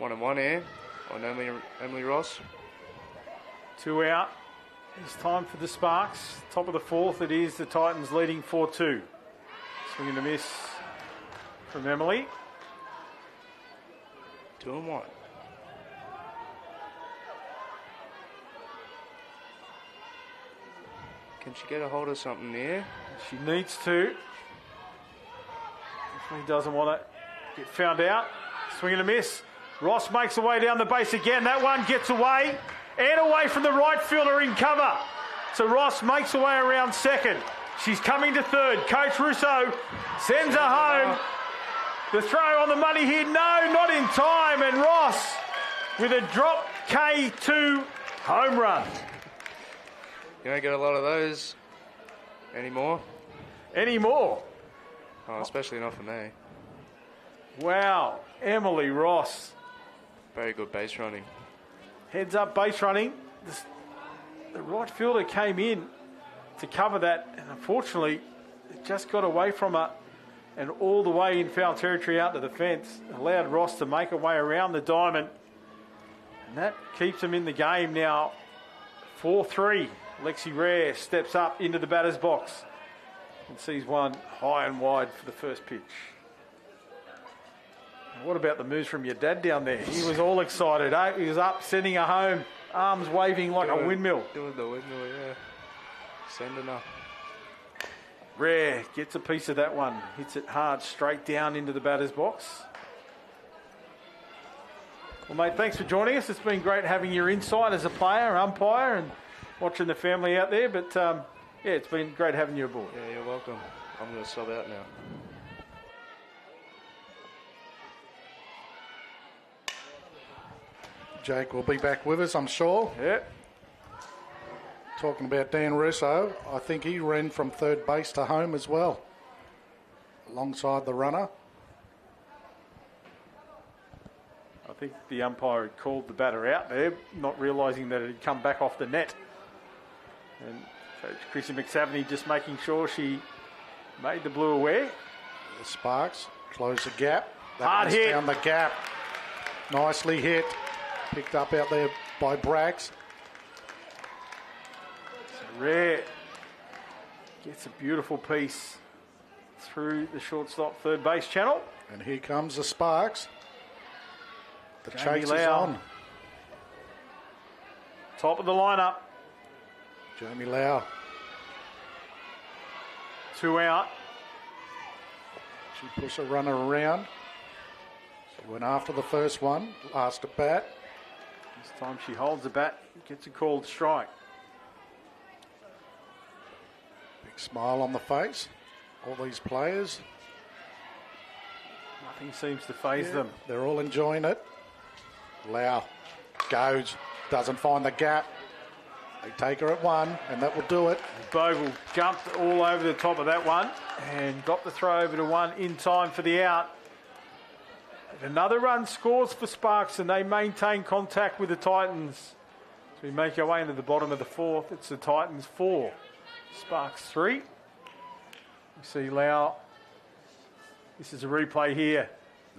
1-1 here on Emily Ross. 2 out. It's time for the Sparks. Top of the fourth, it is the Titans leading 4-2. Swing and a miss from Emily. 2-1. Can she get a hold of something here? She needs to. Definitely doesn't want to get found out. Swing and a miss. Ross makes her way down the base again. That one gets away and away from the right fielder in cover. So Ross makes her way around second. She's coming to third. Coach Russo sends her home. The throw on the money here. No, not in time. And Ross with a drop K2 home run. You don't get a lot of those anymore. Oh, especially not for me. Wow. Emily Ross. Very good base running. Heads up base running. The right fielder came in to cover that, and unfortunately it just got away from her and all the way in foul territory out to the fence. Allowed Ross to make her way around the diamond, and that keeps them in the game now. 4-3. Lexi Rare steps up into the batter's box and sees one high and wide for the first pitch. What about the moves from your dad down there? He was all excited. He was up, sending her home, arms waving like a windmill. Doing the windmill, yeah. Sending her. Rare gets a piece of that one. Hits it hard straight down into the batter's box. Well, mate, thanks for joining us. It's been great having your insight as a player, umpire, and watching the family out there. But, yeah, it's been great having you aboard. Yeah, you're welcome. I'm going to sub out now. Jake will be back with us, I'm sure. Yeah. Talking about Dan Russo, I think he ran from third base to home as well, alongside the runner. I think the umpire had called the batter out there, not realising that it had come back off the net. And Coach Chrissy McSaveny just making sure she made the Blue aware. The Sparks close the gap. Hard hit. Down the gap. Nicely hit. Picked up out there by Braggs. Rare gets a beautiful piece through the shortstop third base channel. And here comes the Sparks. The Jamie chase is Lau. on. Top of the lineup. Jamie Lau. 2 out. She pushed a runner around. She went after the first one. Last at bat. This time she holds the bat, gets a called strike. Big smile on the face. All these players. Nothing seems to faze them. They're all enjoying it. Lau goes, doesn't find the gap. They take her at one, and that will do it. Bogle jumped all over the top of that one and got the throw over to one in time for the out. Another run scores for Sparks and they maintain contact with the Titans. As we make our way into the bottom of the fourth, it's the Titans 4, Sparks 3. You see Lau. This is a replay here.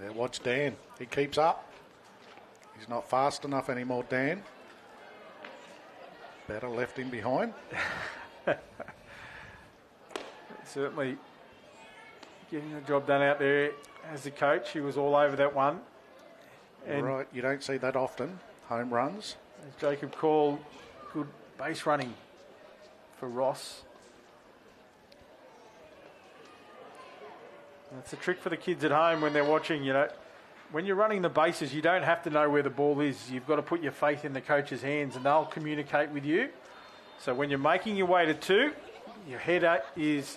Now watch Dan. He keeps up. He's not fast enough anymore, Dan. Better left him behind. Certainly getting the job done out there as the coach. He was all over that one. And right, you don't see that often. Home runs. as Jacob called, good base running for Ross. That's a trick for the kids at home when they're watching, you know. When you're running the bases, you don't have to know where the ball is. You've got to put your faith in the coach's hands and they'll communicate with you. So when you're making your way to 2, your head is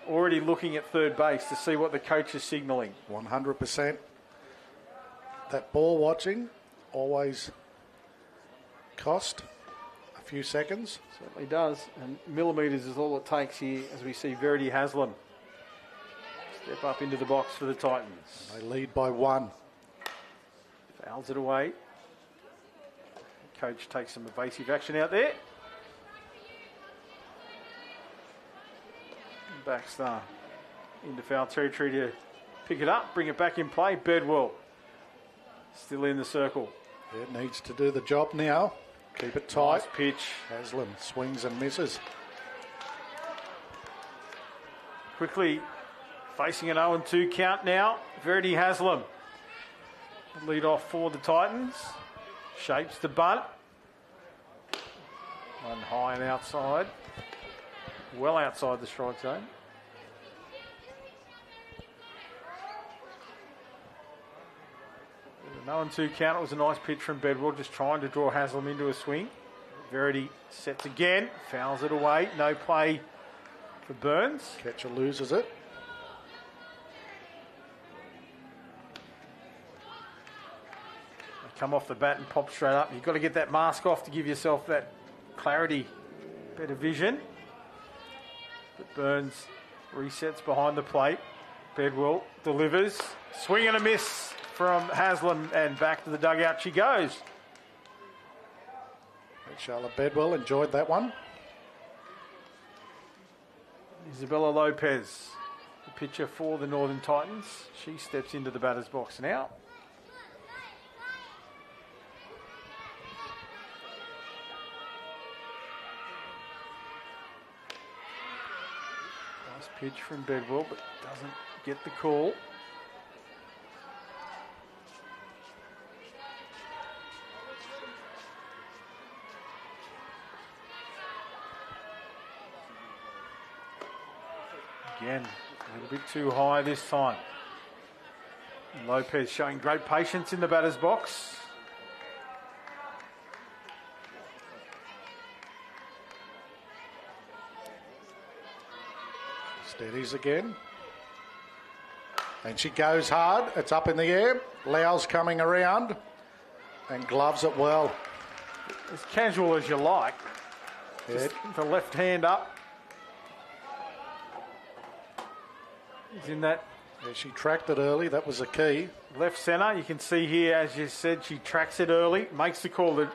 already looking at third base to see what the coach is signalling. 100%. That ball watching always cost a few seconds. Certainly does. And millimetres is all it takes here as we see Verity Haslam step up into the box for the Titans. They lead by 1. Fouls it away. Coach takes some evasive action out there. Baxter into foul territory to pick it up, bring it back in play. Bedwell still in the circle. It needs to do the job now. Keep it tight. Nice pitch. Haslam swings and misses. Quickly facing an 0-2 count now. Verity Haslam. Lead off for the Titans. Shapes the bunt. One high and outside. Well outside the strike zone. An 0-2 count. It was a nice pitch from Bedwell, just trying to draw Haslam into a swing. Verity sets again, fouls it away. No play for Burns. Catcher loses it. They come off the bat and pop straight up. You've got to get that mask off to give yourself that clarity, better vision. But Burns resets behind the plate. Bedwell delivers. Swing and a miss from Haslam, and back to the dugout she goes. Charlotte Bedwell enjoyed that one. Isabella Lopez, the pitcher for the Northern Titans. She steps into the batter's box now. Nice pitch from Bedwell, but doesn't get the call. Again, a little bit too high this time. Lopez showing great patience in the batter's box. Steadies again. And she goes hard. It's up in the air. Lau's coming around and gloves it well. As casual as you like. Just the left hand up. He's in that. Yeah, she tracked it early. That was the key. Left centre. You can see here, as you said, she tracks it early. Makes the call. The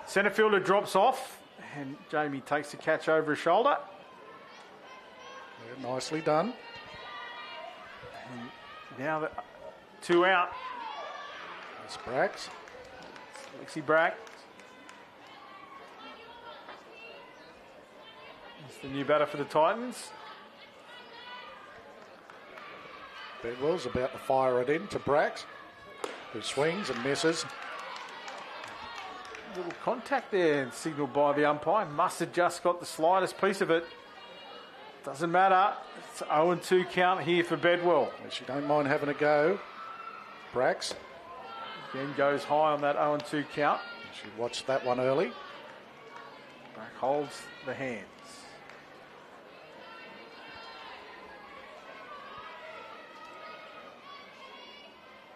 centre fielder drops off. And Jamie takes the catch over his shoulder. Yeah, nicely done. And now the 2 out. That's Brax. Lexi Brack. He's the new batter for the Titans. Bedwell's about to fire it in to Brax, who swings and misses. Little contact there and signalled by the umpire. Must have just got the slightest piece of it. Doesn't matter. It's 0-2 count here for Bedwell. And she don't mind having a go. Brax. Again goes high on that 0-2 count. She watched that one early. Brack holds the hands.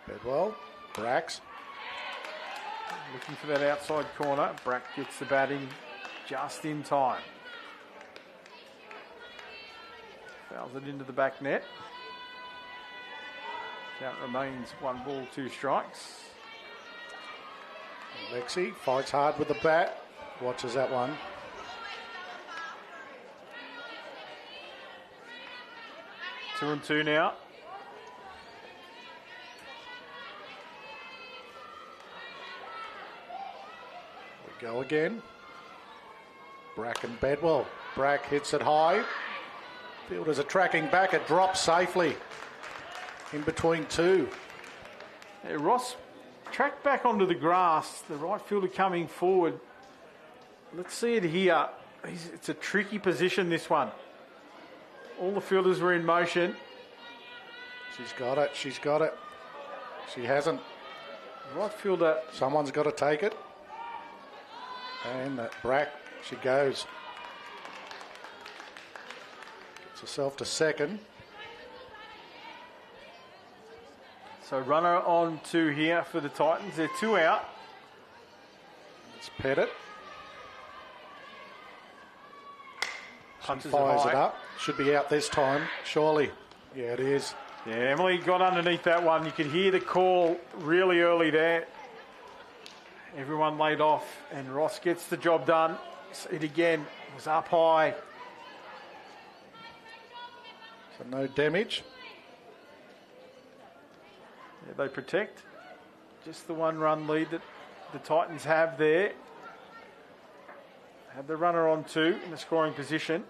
Bedwell. Brax. Looking for that outside corner. Brack gets the batting just in time. Fouls it into the back net. Count remains 1 ball, 2 strikes. Lexi fights hard with the bat. Watches that one. Two and two now. We go again. Brack and Bedwell. Brack hits it high. Fielders are tracking back. It drops safely in between two. Yeah, Ross tracked back onto the grass. The right fielder coming forward. Let's see it here. It's a tricky position, this one. All the fielders were in motion. She's got it. She's got it. She hasn't. Right fielder. Someone's got to take it. And Brack, she goes. Gets herself to second. So runner on 2 here for the Titans. They're 2 out. Let's pet it. Punches Fires it it high. up. Should be out this time, surely. Yeah, it is. Yeah, Emily got underneath that one. You could hear the call really early there. Everyone laid off, and Ross gets the job done. It again was up high. So no damage. Yeah, they protect. Just the 1-run lead that the Titans have there. Have the runner on 2 in the scoring position.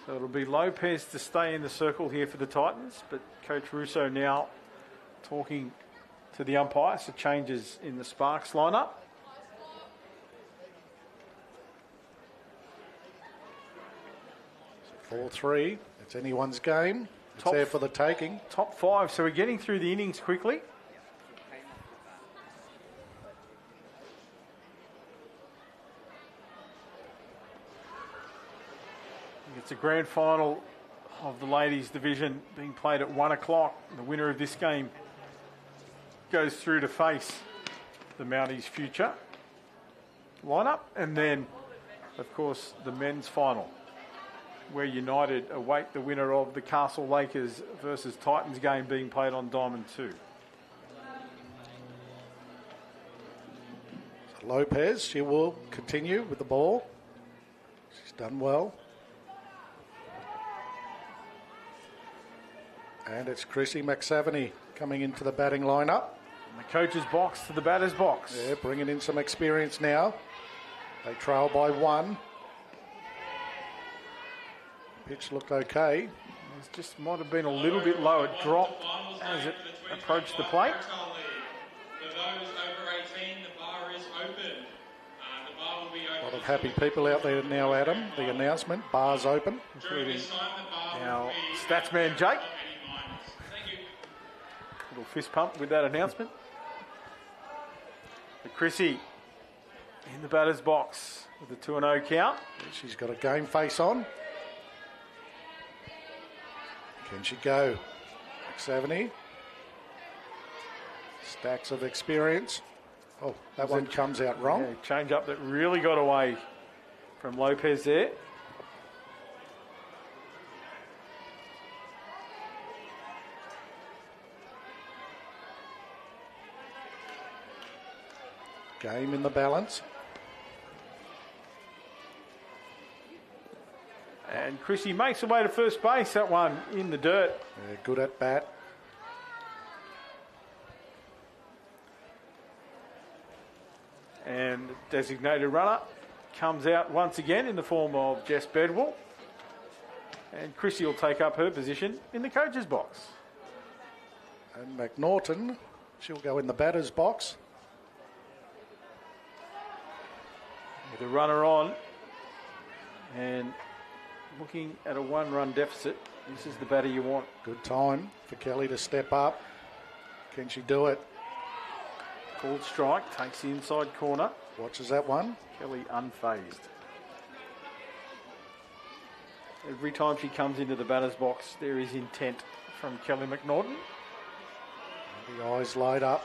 So it'll be Lopez to stay in the circle here for the Titans, but Coach Russo now talking to the umpire, so changes in the Sparks lineup. So 4-3. It's anyone's game. It's Top- there for the taking. Top 5, so we're getting through the innings quickly. It's a grand final of the ladies division being played at 1 o'clock. The winner of this game goes through to face the Mounties' future lineup. And then, of course, the men's final, where United await the winner of the Castle Lakers versus Titans game being played on Diamond 2. So Lopez, she will continue with the ball. She's done well. And it's Chrissy McSaveny coming into the batting lineup. From the coach's box to the batter's box. Yeah, bringing in some experience now. They trail by 1. Pitch looked okay. It just might have been a little bit low. It dropped as it approached the plate. For those over 18, the bar is open. The bar will be A lot open. of happy people out there now, Adam. The announcement, bar's open. During this time, the bar Our will be statsman open Jake. of any minors. Thank you. Little fist pump with that announcement. But Chrissy in the batter's box with a 2-0 count. She's got a game face on. Can she go? McSaveny. Stacks of experience. Oh, that one comes out wrong. Yeah, change up that really got away from Lopez there. Game in the balance. And Chrissy makes her way to first base. That one in the dirt. Yeah, good at bat. And the designated runner comes out once again in the form of Jess Bedwell. And Chrissy will take up her position in the coach's box. And McNaughton, she'll go in the batter's box. With a runner on. And looking at a 1-run deficit, this is the batter you want. Good time for Kelly to step up. Can she do it? Called strike, takes the inside corner. Watches that one. Kelly unfazed. Every time she comes into the batter's box, there is intent from Kelly McNaughton. The eyes light up.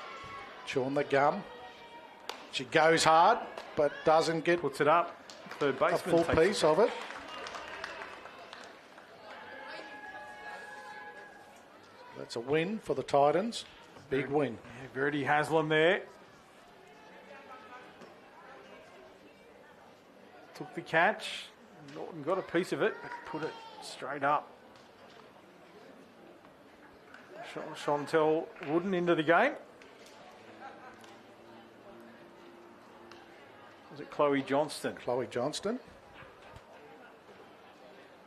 Chewing the gum. She goes hard, but doesn't get Puts it up. Third a baseman full takes piece of it. That's a win for the Titans. Big win. Yeah, Verity Haslam there. Took the catch. Norton got a piece of it, but put it straight up. Chantel Wooden into the game. Was it Chloe Johnston? Chloe Johnston.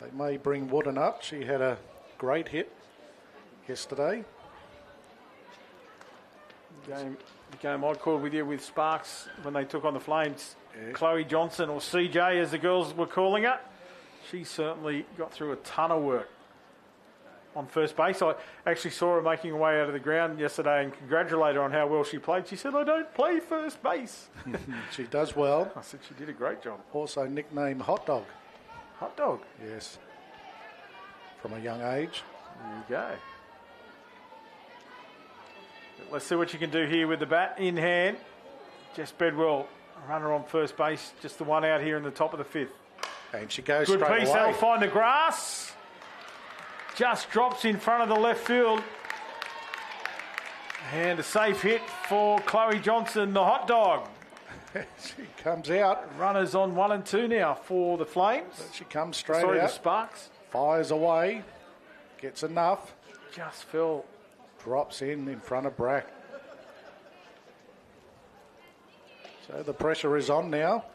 They may bring Wooden up. She had a great hit yesterday. The game I called with you with Sparks when they took on the Flames. Yeah. Chloe Johnson, or CJ as the girls were calling her. She certainly got through a ton of work on first base. I actually saw her making her way out of the ground yesterday and congratulated her on how well she played. She said, "I don't play first base." She does well. I said she did a great job. Also nicknamed Hot Dog. Hot dog. Yes. From a young age. There you go. Let's see what you can do here with the bat in hand. Jess Bedwell, runner on first base, just the one out here in the top of the fifth. And she goes Good straight piece, away. they'll find the grass. Just drops in front of the left field. And a safe hit for Chloe Johnson, the hot dog. She comes out. Runners on 1 and 2 now for the Flames. She comes straight Sorry, the out. Sparks. Fires away. Gets enough. Just fell. Drops in front of Brack. So the pressure is on now.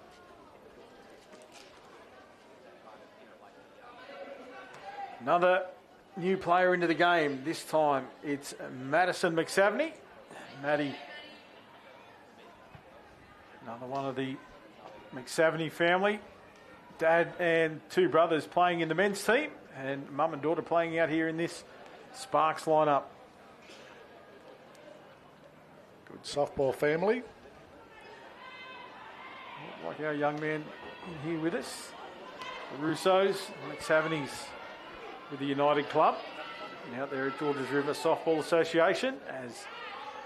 Another new player into the game. This time it's Madison McSavney. Maddie, another one of the McSavney family. Dad and 2 brothers playing in the men's team, and mum and daughter playing out here in this Sparks lineup. Good softball family. Like our young man in here with us. The Russos, McSavneys with the United Club. And out there at Georges River Softball Association as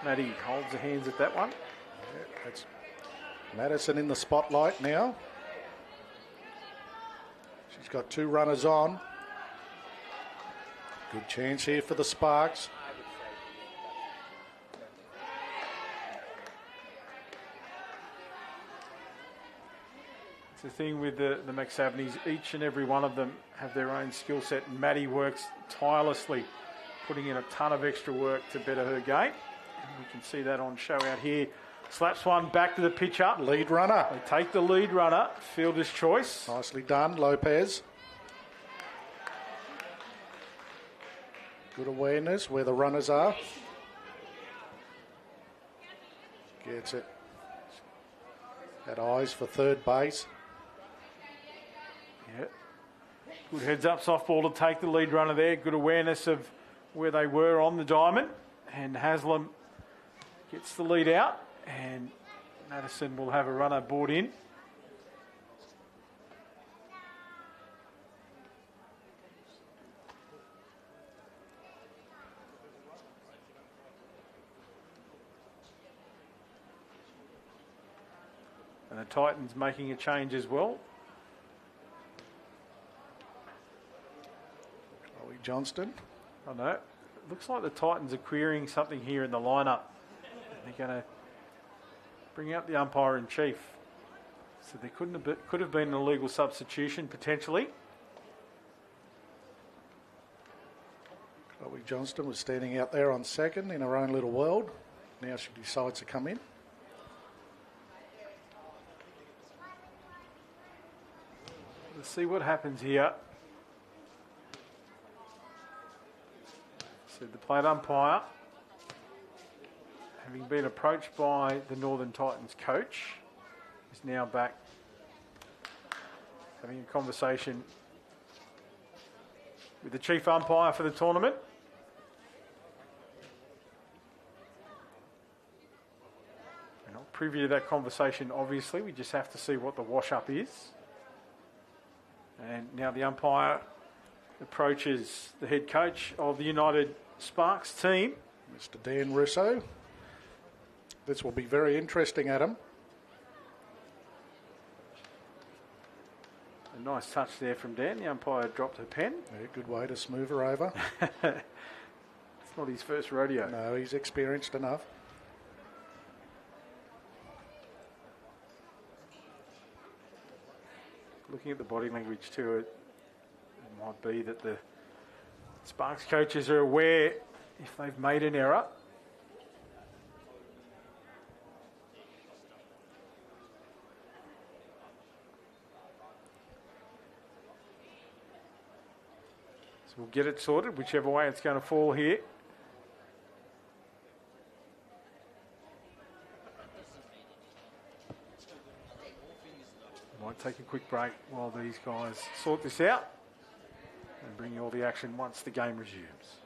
Maddie holds her hands at that one. Yeah, that's Madison in the spotlight now. She's got 2 runners on. Good chance here for the Sparks. It's the thing with the McSavneys, each and every one of them have their own skill set. Maddie works tirelessly, putting in a ton of extra work to better her game. And we can see that on show out here. Slaps one back to the pitch up. Lead runner. They take the lead runner, fielder's choice. Nicely done, Lopez. Good awareness where the runners are. Gets it. Had eyes for third base. Yeah. Good heads up softball to take the lead runner there. Good awareness of where they were on the diamond. And Haslam gets the lead out. And Madison will have a runner brought in. And the Titans making a change as well. Chloe Johnston. I know. It looks like the Titans are querying something here in the lineup. They're going to bring out the umpire-in-chief. So there could have been an illegal substitution, potentially. Chloe Johnston was standing out there on second in her own little world. Now she decides to come in. Let's see what happens here. So the plate umpire, having been approached by the Northern Titans coach, is now back having a conversation with the chief umpire for the tournament. And I'll preview that conversation, obviously. We just have to see what the wash-up is. And now the umpire approaches the head coach of the United Sparks team. Mr. Dan Russo. This will be very interesting, Adam. A nice touch there from Dan. The umpire dropped her pen. Yeah, good way to smooth her over. It's It's not his first rodeo. No, he's experienced enough. Looking at the body language too, it might be that the Sparks coaches are aware if they've made an error. So we'll get it sorted, whichever way it's going to fall here. Might take a quick break while these guys sort this out and bring you all the action once the game resumes.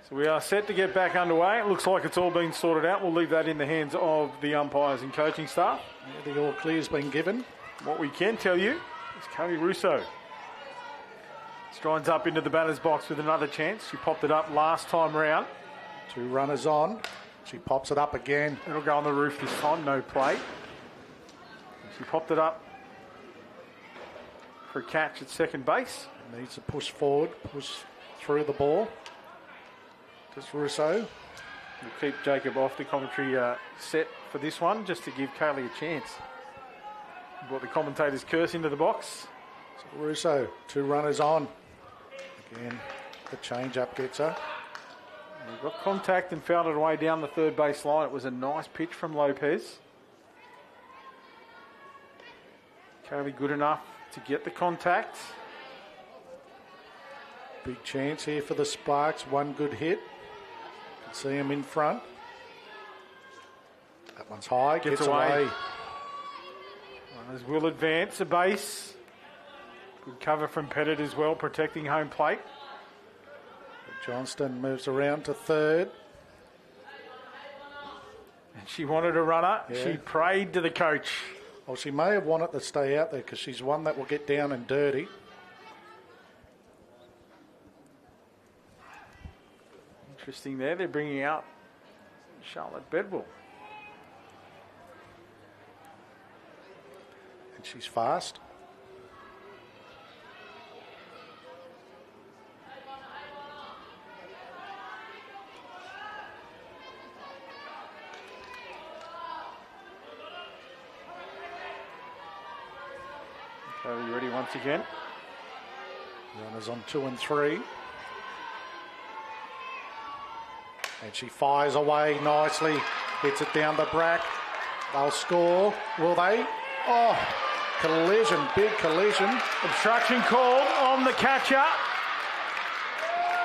So we are set to get back underway. It looks like it's all been sorted out. We'll leave that in the hands of the umpires and coaching staff. Yeah, the all clear's been given. What we can tell you is Kaylee Russo strides up into the batter's box with another chance. She popped it up last time round. 2 runners on. She pops it up again. It'll go on the roof this time, no play. She popped it up for a catch at second base. Needs to push forward, push through the ball. Just Russo. We'll keep Jacob off the commentary set for this one, just to give Kaylee a chance. Brought the commentator's curse into the box. So Russo, 2 runners on. Again, the change-up gets her. We got contact and fouled it away down the third base line. It was a nice pitch from Lopez. Kaylee good enough to get the contact. Big chance here for the Sparks. One good hit. Can see him in front. That one's high. Gets away. Runners will advance a base. Good cover from Pettit as well, protecting home plate. Johnston moves around to third. And she wanted a runner. Yeah. She prayed to the coach. Well, she may have wanted to stay out there because she's one that will get down and dirty. Interesting there. They're bringing out Charlotte Bedwell. And she's fast. Are you ready once again? Runners on 2 and 3. And she fires away nicely. Hits it down the brack. They'll score. Will they? Oh, collision. Big collision. Obstruction called on the catcher.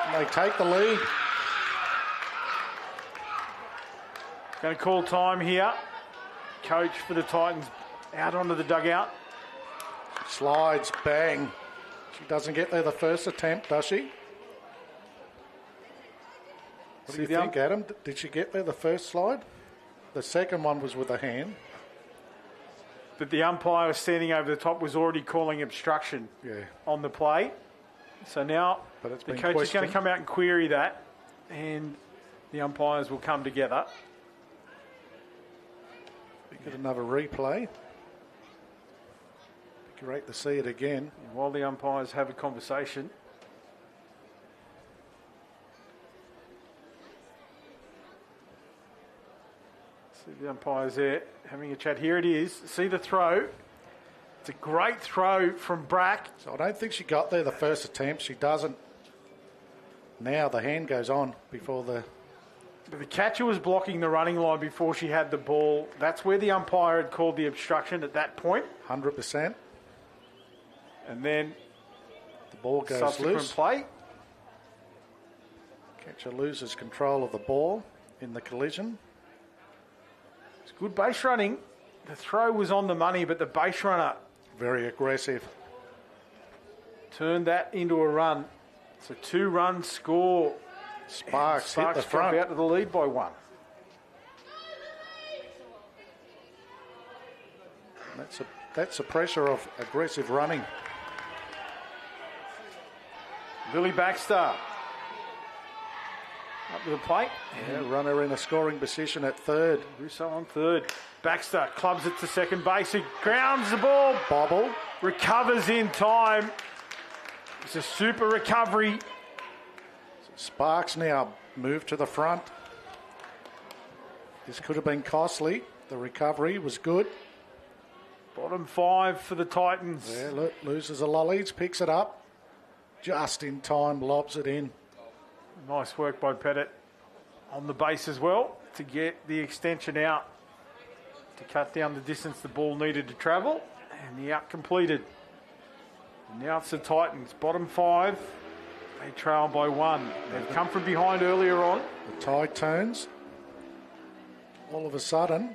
And they take the lead. Going to call time here. Coach for the Titans out onto the dugout. Slides. Bang. She doesn't get there the first attempt, does she? What do you think, Adam? Did she get there the first slide? The second one was with a hand. But the umpire standing over the top was already calling obstruction on the play. So now But it's the been coach is going questioned. to come out and query that, and the umpires will come together. We get another replay. Be great to see it again. And while the umpires have a conversation, see the umpires there having a chat. Here it is. See the throw. It's a great throw from Brack. So I don't think she got there the first attempt. She doesn't. Now the hand goes on before the... But the catcher was blocking the running line before she had the ball. That's where the umpire had called the obstruction at that point. 100%. And then The ball goes subsequent loose. play. Catcher loses control of the ball in the collision. It's good base running. The throw was on the money, but the base runner Very aggressive. turned that into a run. It's a 2-run score. Sparks hit the jump front. out to the lead by 1. That's the pressure of aggressive running. Lily Baxter up to the plate. Yeah, runner in a scoring position at third. Russo on third. Baxter clubs it to second base. He grounds the ball. Bobble. Recovers in time. It's a super recovery. Sparks now move to the front. This could have been costly. The recovery was good. Bottom 5 for the Titans. Yeah, look, loses the lollies, picks it up. Just in time, lobs it in. Nice work by Pettit on the base as well to get the extension out to cut down the distance the ball needed to travel, and the out completed. And now it's the Titans, bottom 5. They trail by 1. They've come from behind earlier on. The tide turns. All of a sudden,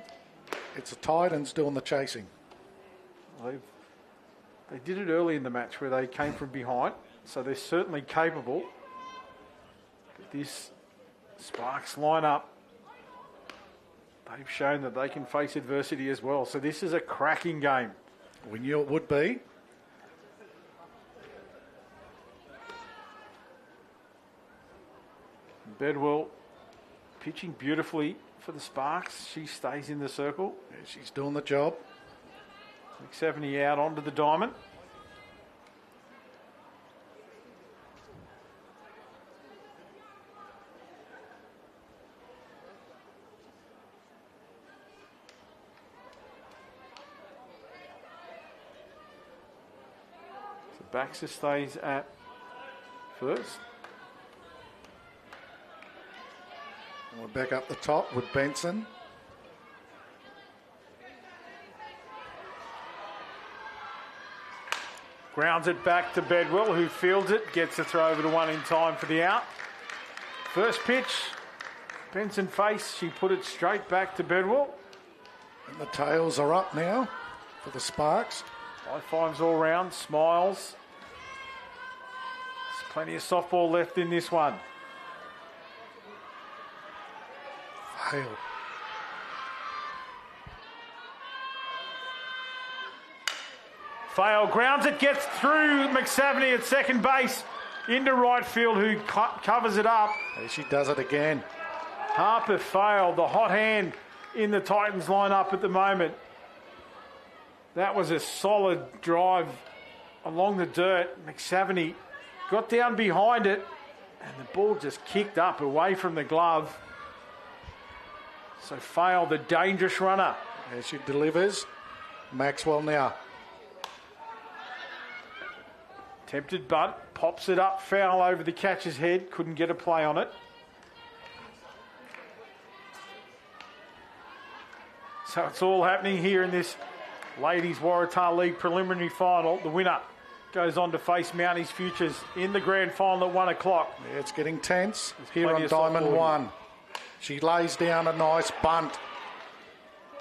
it's the Titans doing the chasing. They did it early in the match where they came from behind, so they're certainly capable. But this Sparks lineup, they've shown that they can face adversity as well. So this is a cracking game. We knew it would be. Bedwell pitching beautifully for the Sparks. She stays in the circle. Yeah, she's doing the job. 70 out onto the diamond. So Baxter stays at first. And we're back up the top with Benson. Grounds it back to Bedwell, who fields it, gets the throw over to one in time for the out. First pitch, Benson face, she put it straight back to Bedwell. And the tails are up now for the Sparks. High fives all round, smiles. There's plenty of softball left in this one. Fail. Fail, grounds it, gets through McSaveny at second base into right field, who covers it up. There she does it again. Harper failed, the hot hand in the Titans lineup at the moment. That was a solid drive along the dirt. McSaveny got down behind it and the ball just kicked up away from the glove. So failed, the dangerous runner. There she delivers. Maxwell now. Tempted butt, pops it up, foul over the catcher's head, couldn't get a play on it. So it's all happening here in this Ladies Waratah League preliminary final. The winner goes on to face Mounties Futures in the grand final at 1 o'clock. Yeah, it's getting tense here plenty on of Diamond softball. 1. She lays down a nice bunt.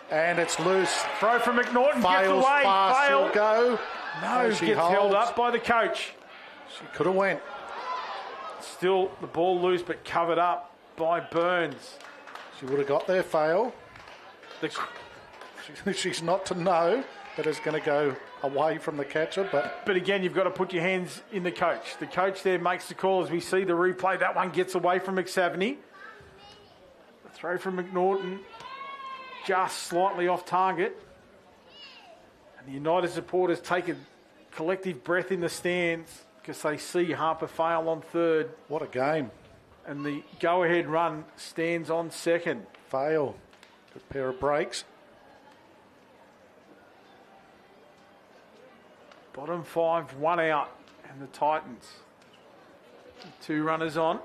And it's loose. Throw from McNaughton, gets Fails away, fast, she'll failed. go. No, she gets held holds. up by the coach. She could have went. Still the ball loose but covered up by Burns. She would have got there, fail. The She's not to know that it's going to go away from the catcher, but But again, you've got to put your hands in the coach. The coach there makes the call as we see the replay. That one gets away from McSaveny. The throw from McNaughton just slightly off target. And the United supporters take a collective breath in the stands because they see Harper fail on third. what a game. And the go-ahead run stands on second. Fail. Good pair of breaks. Bottom five, one out. And the Titans. 2 runners on.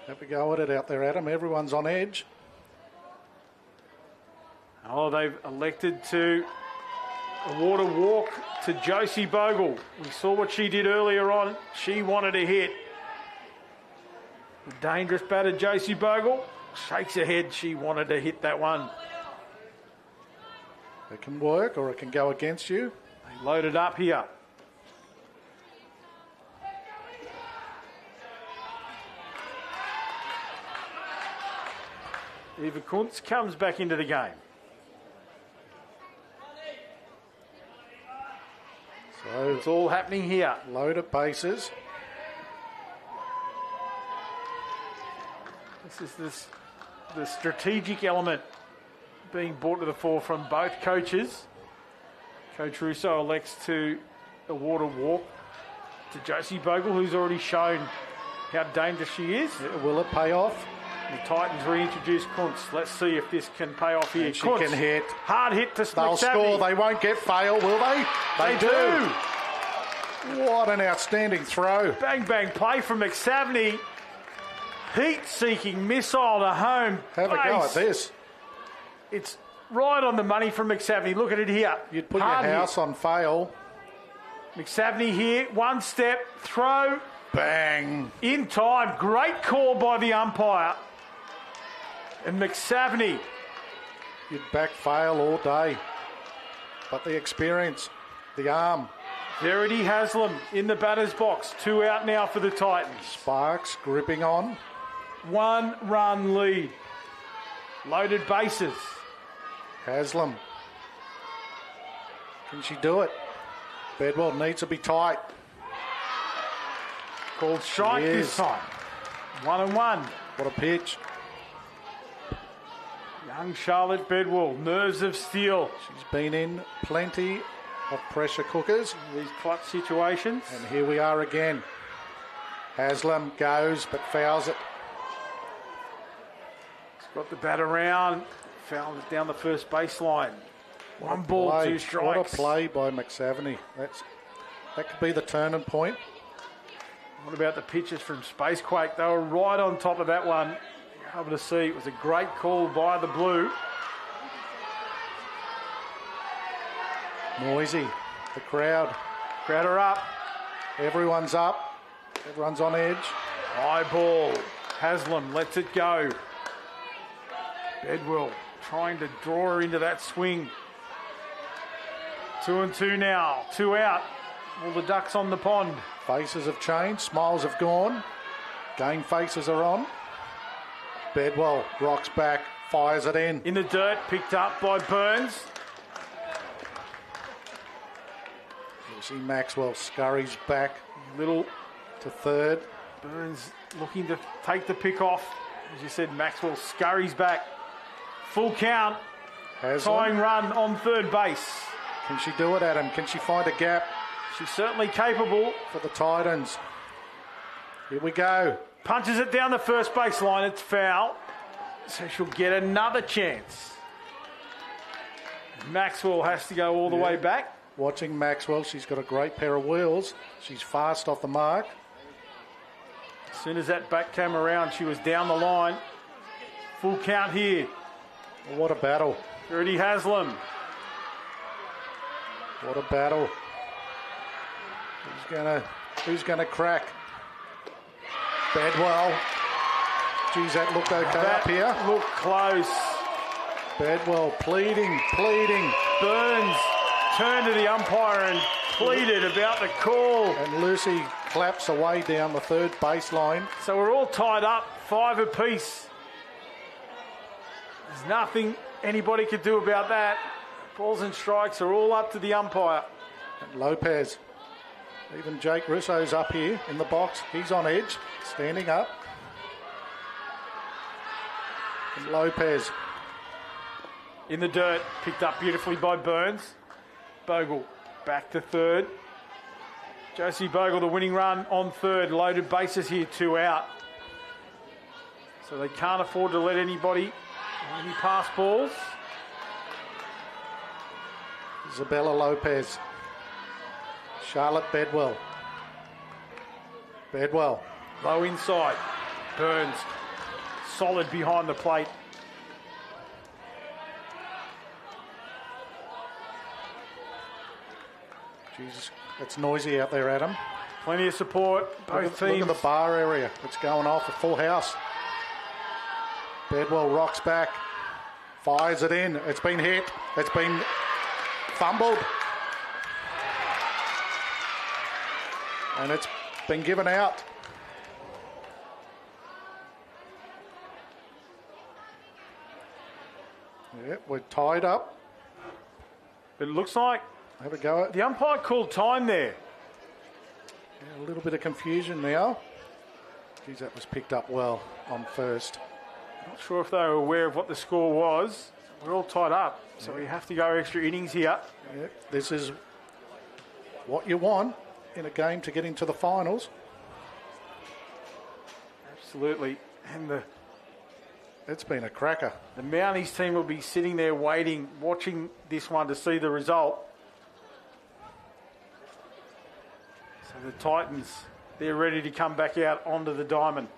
Have a go at it out there, Adam. Everyone's on edge. Oh, they've elected to award a walk to Josie Bogle. We saw what she did earlier on. She wanted a hit. The dangerous batter, Josie Bogle, shakes her head. She wanted to hit that one. It can work or it can go against you. They loaded up here. Eva Kuntz comes back into the game. So It's all happening here. load of bases. This is the strategic element being brought to the fore from both coaches. Coach Russo elects to award a walk to Josie Bogle, who's already shown how dangerous she is. Will it pay off? The Titans reintroduce Kuntz. Let's see if this can pay off here. And she Kuntz, can hit. hard hit to They'll score. McSaveny. They won't get fail, will they? They do. What an outstanding throw. Bang, bang play from McSaveny. Heat-seeking missile to home Have a go base. at this. It's right on the money from McSaveny. Look at it here. You'd put Hard your hit. house on fail. McSaveny here, one step, throw, Bang. in time. Great call by the umpire. And McSaveny, You'd back fail all day. But the experience, the arm, Verity Haslam in the batter's box. 2 out now for the Titans. Sparks gripping on. 1 run lead. Loaded bases. Haslam. Can she do it? Bedwell needs to be tight. Called strike this Yes. time. 1-1. What a pitch. Young Charlotte Bedwell, nerves of steel. She's been in plenty of pressure cookers. These clutch situations. And here we are again. Haslam goes but fouls it. Got the bat around. Fouled it down the first baseline. 1 ball, Play. 2 strikes. What a play by McSaveny. That could be the turning point. What about the pitches from Spacequake? They were right on top of that one. You're able to see it was a great call by the Blue. Noisy. The crowd. Crowd are up. Everyone's up. Everyone's on edge. High ball. Haslam lets it go. Bedwell trying to draw her into that swing. 2 and 2 now. 2 out. All the ducks on the pond. Faces have changed. Smiles have gone. Game faces are on. Bedwell rocks back. Fires it in. In the dirt. Picked up by Burns. You see Maxwell scurries back. Little To third. Burns looking to take the pick off. As you said, Maxwell scurries back. Full count. Tying run on third base. Can she do it, Adam? Can she find a gap She's certainly capable. for the Titans? Here we go. Punches it down the first base line. It's foul. So she'll get another chance. Maxwell has to go all the way back. Watching Maxwell, she's got a great pair of wheels. She's fast off the mark. As soon as that back came around, she was down the line. Full count here. What a battle. Rudy Haslam. What a battle. Who's gonna crack? Bedwell. Geez, that looked okay up here. Looked close. Bedwell pleading. Burns turned to the umpire and pleaded about the call. And Lucy claps away down the third baseline. So we're all tied up, 5 apiece. There's nothing anybody could do about that. Balls and strikes are all up to the umpire. And Lopez. Even Jake Russo's up here in the box. He's on edge, standing up. And Lopez. In the dirt, picked up beautifully by Burns. Bogle back to third. Josie Bogle, the winning run on third. Loaded bases here, 2 out. So they can't afford to let any pass balls. Isabella Lopez. Charlotte Bedwell. Bedwell. Low inside. Burns solid behind the plate. Jesus, it's noisy out there, Adam. Plenty of support. Both teams. Look at the bar area. It's going off, a full house. Bedwell rocks back. Fires it in. It's been hit. It's been fumbled. And it's been given out. Yeah, we're tied up. But it looks like Have a go at the umpire called time there. a little bit of confusion now. Geez, that was picked up well on first. Not sure if they were aware of what the score was. We're all tied up, so we have to go extra innings here. Yeah, this is what you want in a game to get into the finals. Absolutely. And It's been a cracker. the Mounties team will be sitting there waiting, watching this one to see the result. So the Titans, they're ready to come back out onto the diamond.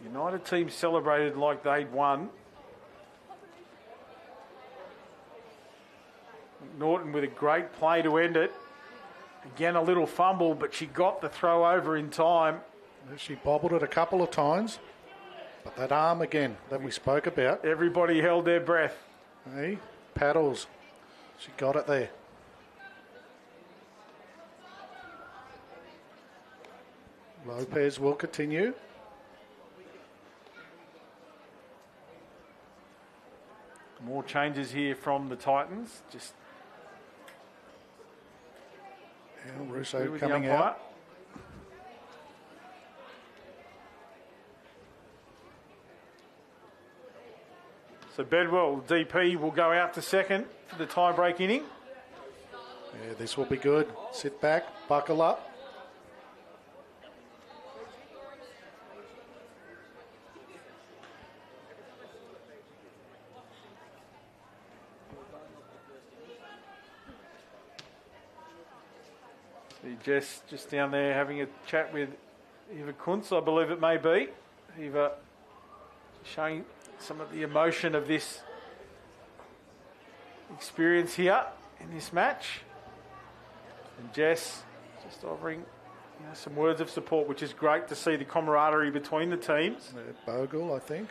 United team celebrated like they'd won. Norton with a great play to end it. Again, a little fumble, but she got the throw over in time. She bobbled it a couple of times. But that arm again that we spoke about. Everybody held their breath. Hey, paddles. She got it there. Lopez will continue. More changes here from the Titans. Just And Russo with the coming umpire. out. So Bedwell, DP, will go out to second for the tie-break inning. Yeah, this will be good. Sit back, buckle up. See Jess just down there having a chat with Eva Kuntz, I believe it may be. Eva showing some of the emotion of this experience here in this match. And Jess just offering some words of support, which is great to see the camaraderie between the teams. Bogle, I think.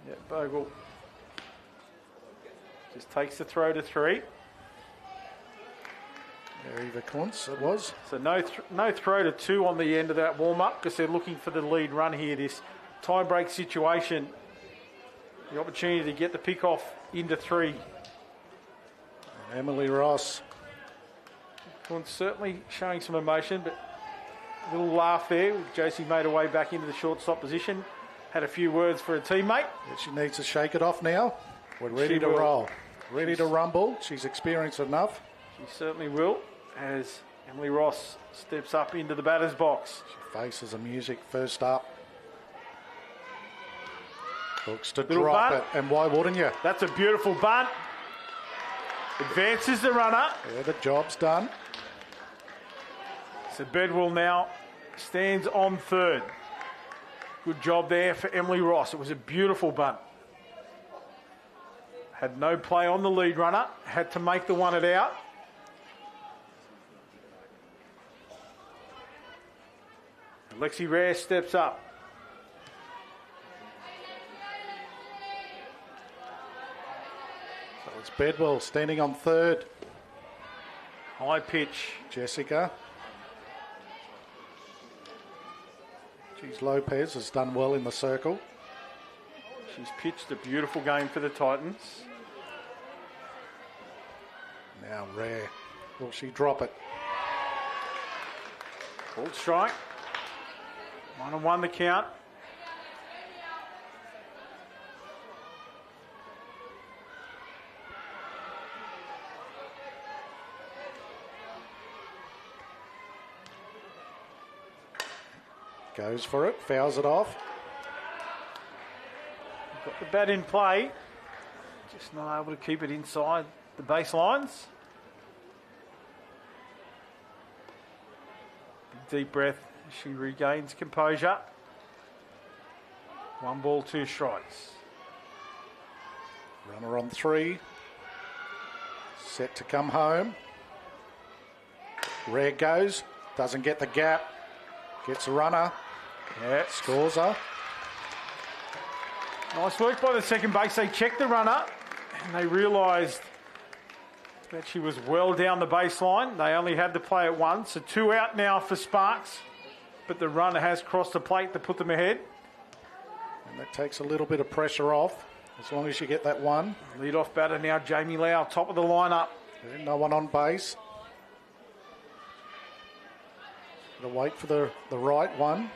Yeah, Bogle just takes the throw to 3. Eva Kuntz, it was. So no throw to 2 on the end of that warm-up because they're looking for the lead run here. This tie-break situation, the opportunity to get the pick off into 3. Emily Ross. Kuntz certainly showing some emotion, but a little laugh there. Josie made her way back into the shortstop position. Had a few words for a teammate. Yeah, she needs to shake it off now. We're ready to roll. Ready to rumble. She's experienced enough. She certainly will, as Emily Ross steps up into the batter's box. She faces the music first up. Looks to Little drop bunt. it, and why wouldn't you? That's a beautiful bunt. Advances the runner. Yeah, the job's done. So Bedwell now stands on 3rd. Good job there for Emily Ross. It was a beautiful bunt. Had no play on the lead runner. Had to make the one it out. Lexi Rare steps up. So it's Bedwell standing on 3rd. High pitch. Jessica. Geez, Lopez has done well in the circle. She's pitched a beautiful game for the Titans. Now Rare. Will she drop it? Ball strike. 1-1 the count. Goes for it, fouls it off. Got the bat in play. Just not able to keep it inside the baselines. Deep breath as she regains composure. 1 ball, 2 strikes. Runner on 3. Set to come home. Rare goes, doesn't get the gap. Gets a runner. Yeah. Scores her. Nice work by the second base. They checked the runner and they realised that she was well down the baseline. They only had to play it once. So 2 out now for Sparks. But the runner has crossed the plate to put them ahead. And that takes a little bit of pressure off, as long as you get that one. Lead-off batter now, Jamie Lau, top of the lineup. No one on base. Gotta wait for the right one.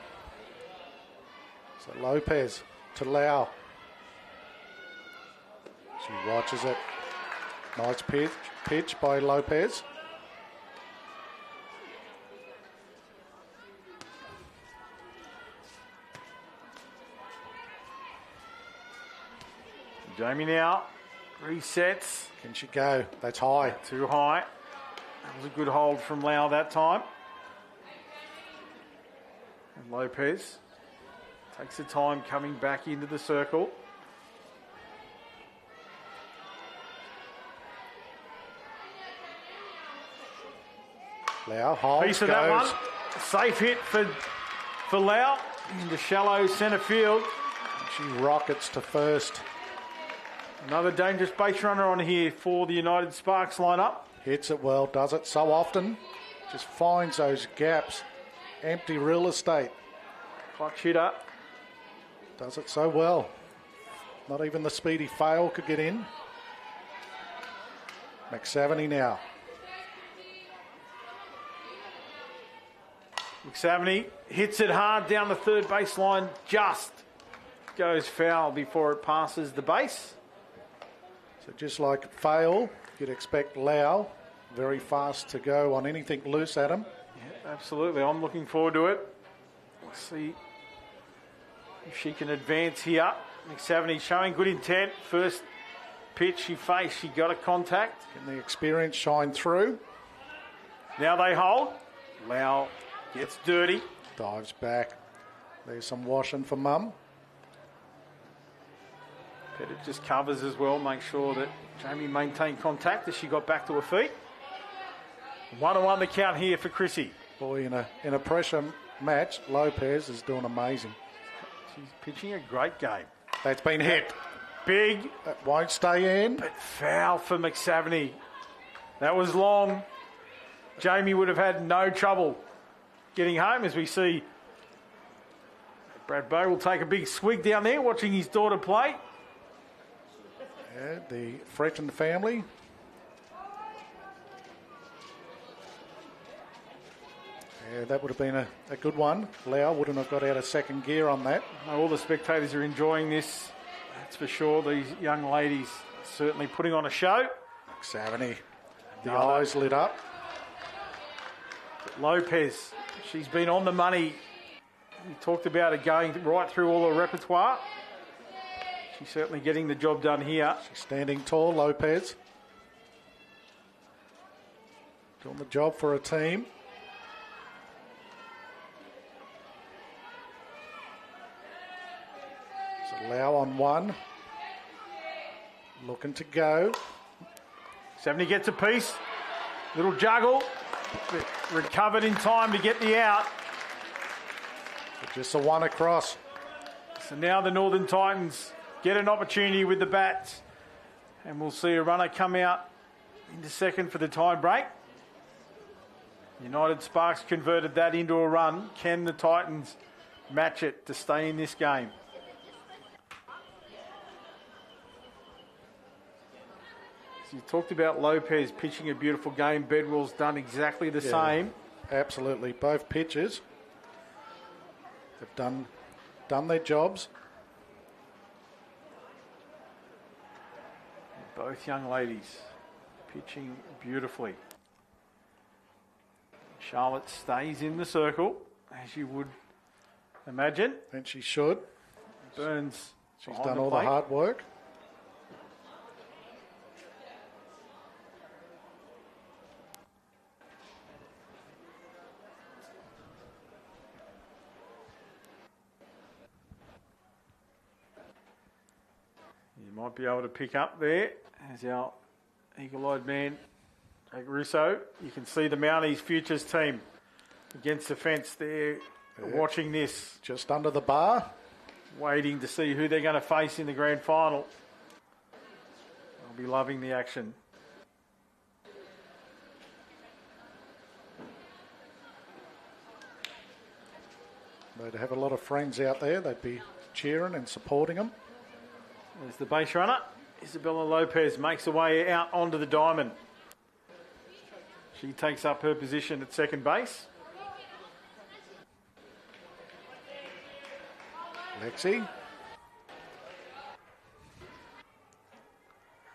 So Lopez to Lau. She watches it. Nice pitch by Lopez. Jamie now resets. Can she go? That's high. Too high. That was a good hold from Lau that time. And Lopez takes the time coming back into the circle. Lau holds, Piece of goes. that one. Safe hit for Lau into shallow centre field. She rockets to first. Another dangerous base runner on here for the United Sparks lineup. Hits it well, does it so often. Just finds those gaps. Empty real estate. Clutch hitter. Does it so well. Not even the speedy fail could get in. McSavany now. McSavany hits it hard down the third baseline. Just goes foul before it passes the base. So just like fail, you'd expect Lau very fast to go on anything loose at him. Yeah, absolutely. I'm looking forward to it. Let's see if she can advance here. McSavany showing good intent. First pitch she faced, she got a contact. Can the experience shine through? Now they hold. Lau gets dirty. Dives back. There's some washing for Mum. Pettit just covers as well, make sure that Jamie maintained contact as she got back to her feet. 1-1 the count here for Chrissy. Boy, in a pressure match, Lopez is doing amazing. She's pitching a great game. That's been hit. Big. That won't stay in. But foul for McSavany. That was long. Jamie would have had no trouble getting home, as we see Brad Bowe will take a big swig down there watching his daughter play. Yeah, the Fretton family. Yeah, that would have been a good one. Lau wouldn't have got out of second gear on that. All the spectators are enjoying this, that's for sure. These young ladies certainly putting on a show. McSavany, the eyes lit up. Lopez, she's been on the money. We talked about her going right through all her repertoire. She's certainly getting the job done here. She's standing tall, Lopez. Doing the job for a team. So Lau on one. Looking to go. 70 gets a piece. Little juggle. Recovered in time to get the out. Just a one across. So now the Northern Titans get an opportunity with the bats. And we'll see a runner come out into second for the tie break. United Sparks converted that into a run. Can the Titans match it to stay in this game? So you talked about Lopez pitching a beautiful game. Bedwell's done exactly the same. Absolutely. Both pitchers have done their jobs. Both young ladies pitching beautifully. Charlotte stays in the circle, as you would imagine. And she should. Burns. She's done all the hard work. You might be able to pick up there as our eagle-eyed man, Jake Russo. You can see the Mounties Futures team against the fence there, watching this. Just under the bar. Waiting to see who they're going to face in the grand final. I'll be loving the action. They'd have a lot of friends out there. They'd be cheering and supporting them. There's the base runner. Isabella Lopez makes her way out onto the diamond. She takes up her position at second base. Lexi.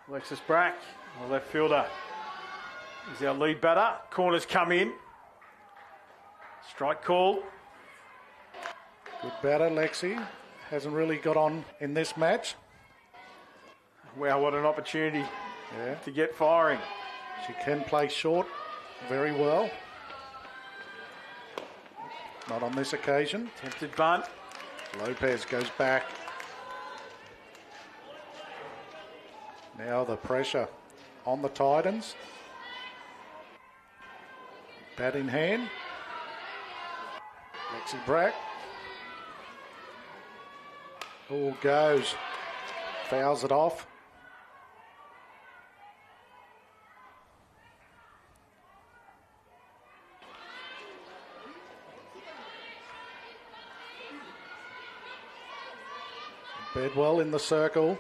Alexis Brack, the left fielder, is our lead batter. Corners come in. Strike call. Good batter, Lexi. Hasn't really got on in this match. Wow, what an opportunity to get firing. She can play short very well. Not on this occasion. Tempted bunt. Lopez goes back. Now the pressure on the Titans. Bat in hand. Lexi Brack. All goes. Fouls it off. Bedwell in the circle.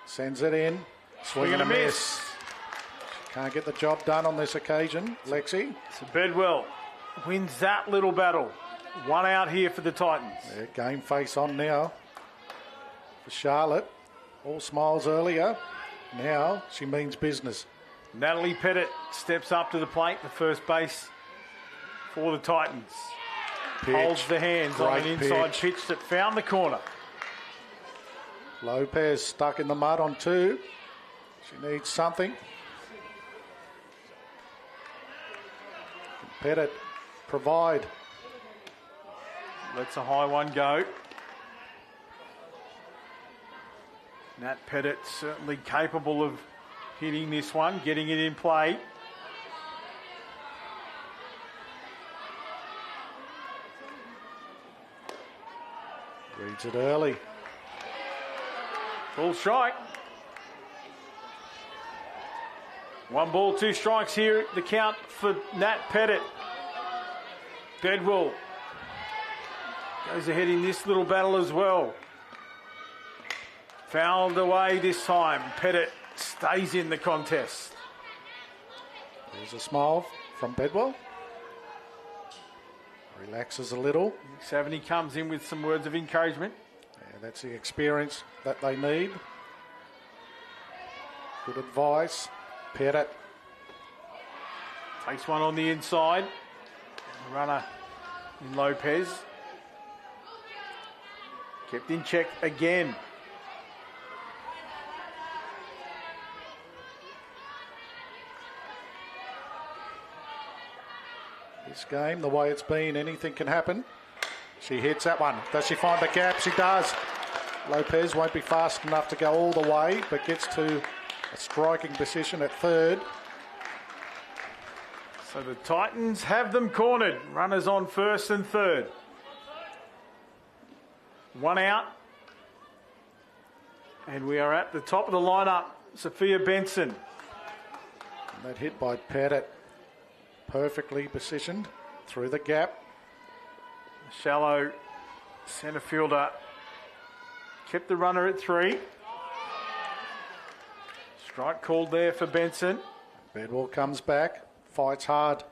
Sends it in. Swing and a miss. Can't get the job done on this occasion, Lexi. So Bedwell wins that little battle. One out here for the Titans. Yeah, game face on now for Charlotte. All smiles earlier. Now she means business. Natalie Pettit steps up to the plate, the first base for the Titans. Pitch. Holds the hands on an inside pitch that found the corner. Lopez stuck in the mud on two. She needs something. Pettit provide Lets a high one go. Nat Pettit certainly capable of hitting this one, getting it in play. Reads it early. Full strike. 1 ball, 2 strikes here. The count for Nat Pettit. Bedwell goes ahead in this little battle as well. Fouled away this time. Pettit stays in the contest. There's a smile from Bedwell. Relaxes a little. 70 comes in with some words of encouragement. Yeah, that's the experience that they need. Good advice. Pettit. Takes one on the inside. Runner in Lopez. Kept in check again. This game, the way it's been, anything can happen. She hits that one. Does she find the gap? She does. Lopez won't be fast enough to go all the way, but gets to a striking position at third. So the Titans have them cornered. Runners on first and third. 1 out. And we are at the top of the lineup. Sophia Benson. And that hit by Pettit. Perfectly positioned through the gap. Shallow centre fielder kept the runner at 3. Strike called there for Benson. Bedwell comes back, fights hard.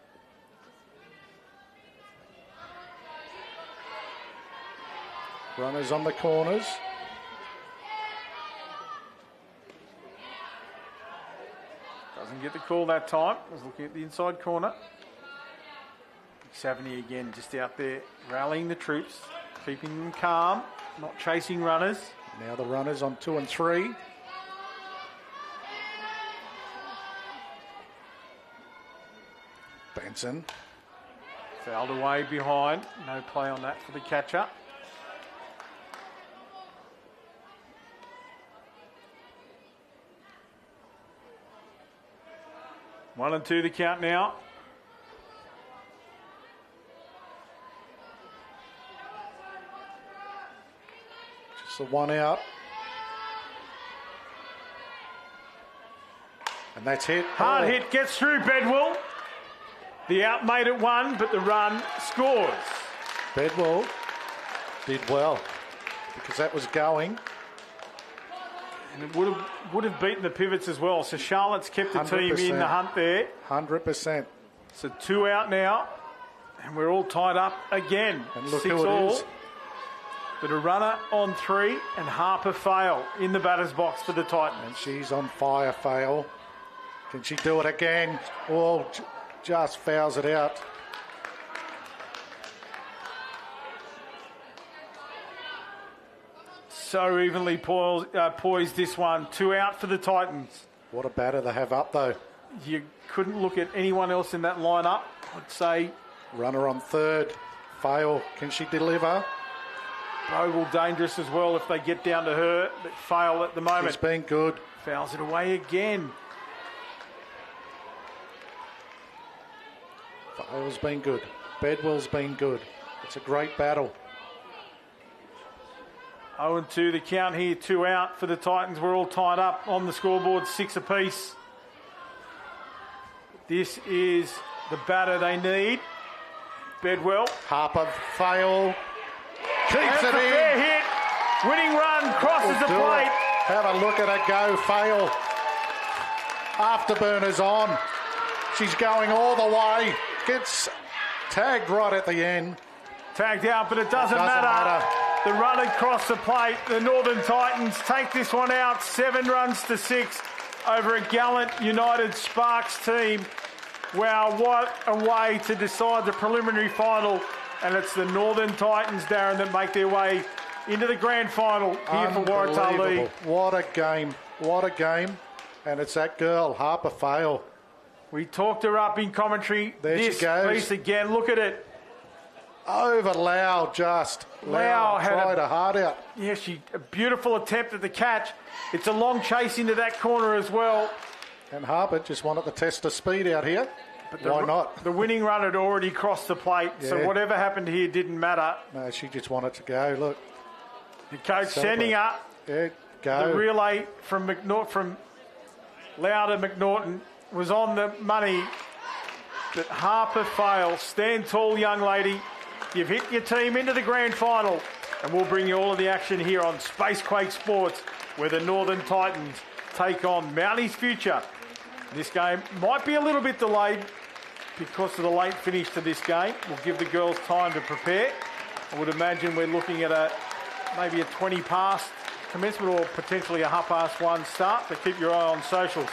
Runners on the corners. Doesn't get the call that time. Was looking at the inside corner. 70 again, just out there rallying the troops, keeping them calm, not chasing runners. Now the runners on 2 and 3. Benson. Fouled away behind. No play on that for the catcher. One and 2 the count now. Just a 1 out. And that's hit. Hard hit, gets through Bedwell. The out made it 1, but the run scores. Bedwell did well because that was going. And it would have beaten the pivots as well. So Charlotte's kept the team in the hunt there. 100%. So 2 out now. And we're all tied up again. And look 6 who it all. is. But a runner on 3 and Harper Fail in the batter's box for the Titans. And she's on fire, Fail. Can she do it again? Oh, just fouls it out. So evenly poised this one. 2 out for the Titans. What a batter they have up, though. You couldn't look at anyone else in that lineup. I'd say Runner on third. Fail. Can she deliver? Bogle dangerous as well if they get down to her. But Fail at the moment. She's been good. Fouls it away again. Fail's been good. Bedwell's been good. It's a great battle. 0-2 the count here, 2 out for the Titans. We're all tied up on the scoreboard, 6 apiece. This is the batter they need. Bedwell. Harper, Fail. Keeps it in. Fair hit. Winning run, crosses the plate. Have a look at her go, Fail. Afterburner's on. She's going all the way. Gets tagged right at the end. Tagged out, but it doesn't matter. The run across the plate. The Northern Titans take this one out, 7 runs to 6 over a gallant United Sparks team. Wow, what a way to decide the preliminary final. And it's the Northern Titans, Darren, that make their way into the grand final here for Waratah League. What a game. What a game. And it's that girl, Harper Fail. We talked her up in commentary. There this she goes. piece again, look at it. over Lau just. Lau had tried her heart out. Yeah, a beautiful attempt at the catch. It's a long chase into that corner as well. And Harper just wanted to test her speed out here. But why not? The winning run had already crossed the plate, so whatever happened here didn't matter. No, she just wanted to go. Look. The coach sending up. Yeah, go. The relay from Lau to McNaughton was on the money, but Harper fails. Stand tall, young lady. You've hit your team into the grand final, and we'll bring you all of the action here on Spacequake Sports, where the Northern Titans take on Mounties Future. This game might be a little bit delayed because of the late finish to this game. We'll give the girls time to prepare. I would imagine we're looking at maybe a 20 past commencement or potentially a 1:30 start, but keep your eye on socials.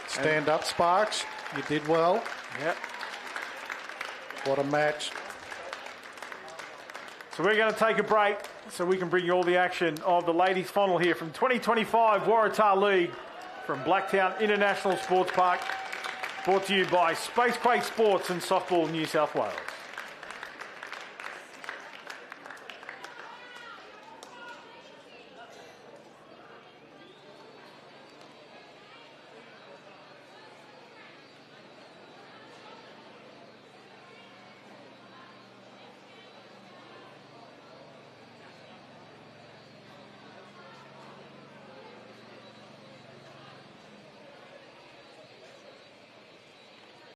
Stand up, Sparks. You did well. Yep. What a match. So we're going to take a break so we can bring you all the action of the ladies' final here from 2025 Waratah League from Blacktown International Sports Park. Brought to you by Spacequake Sports and Softball New South Wales.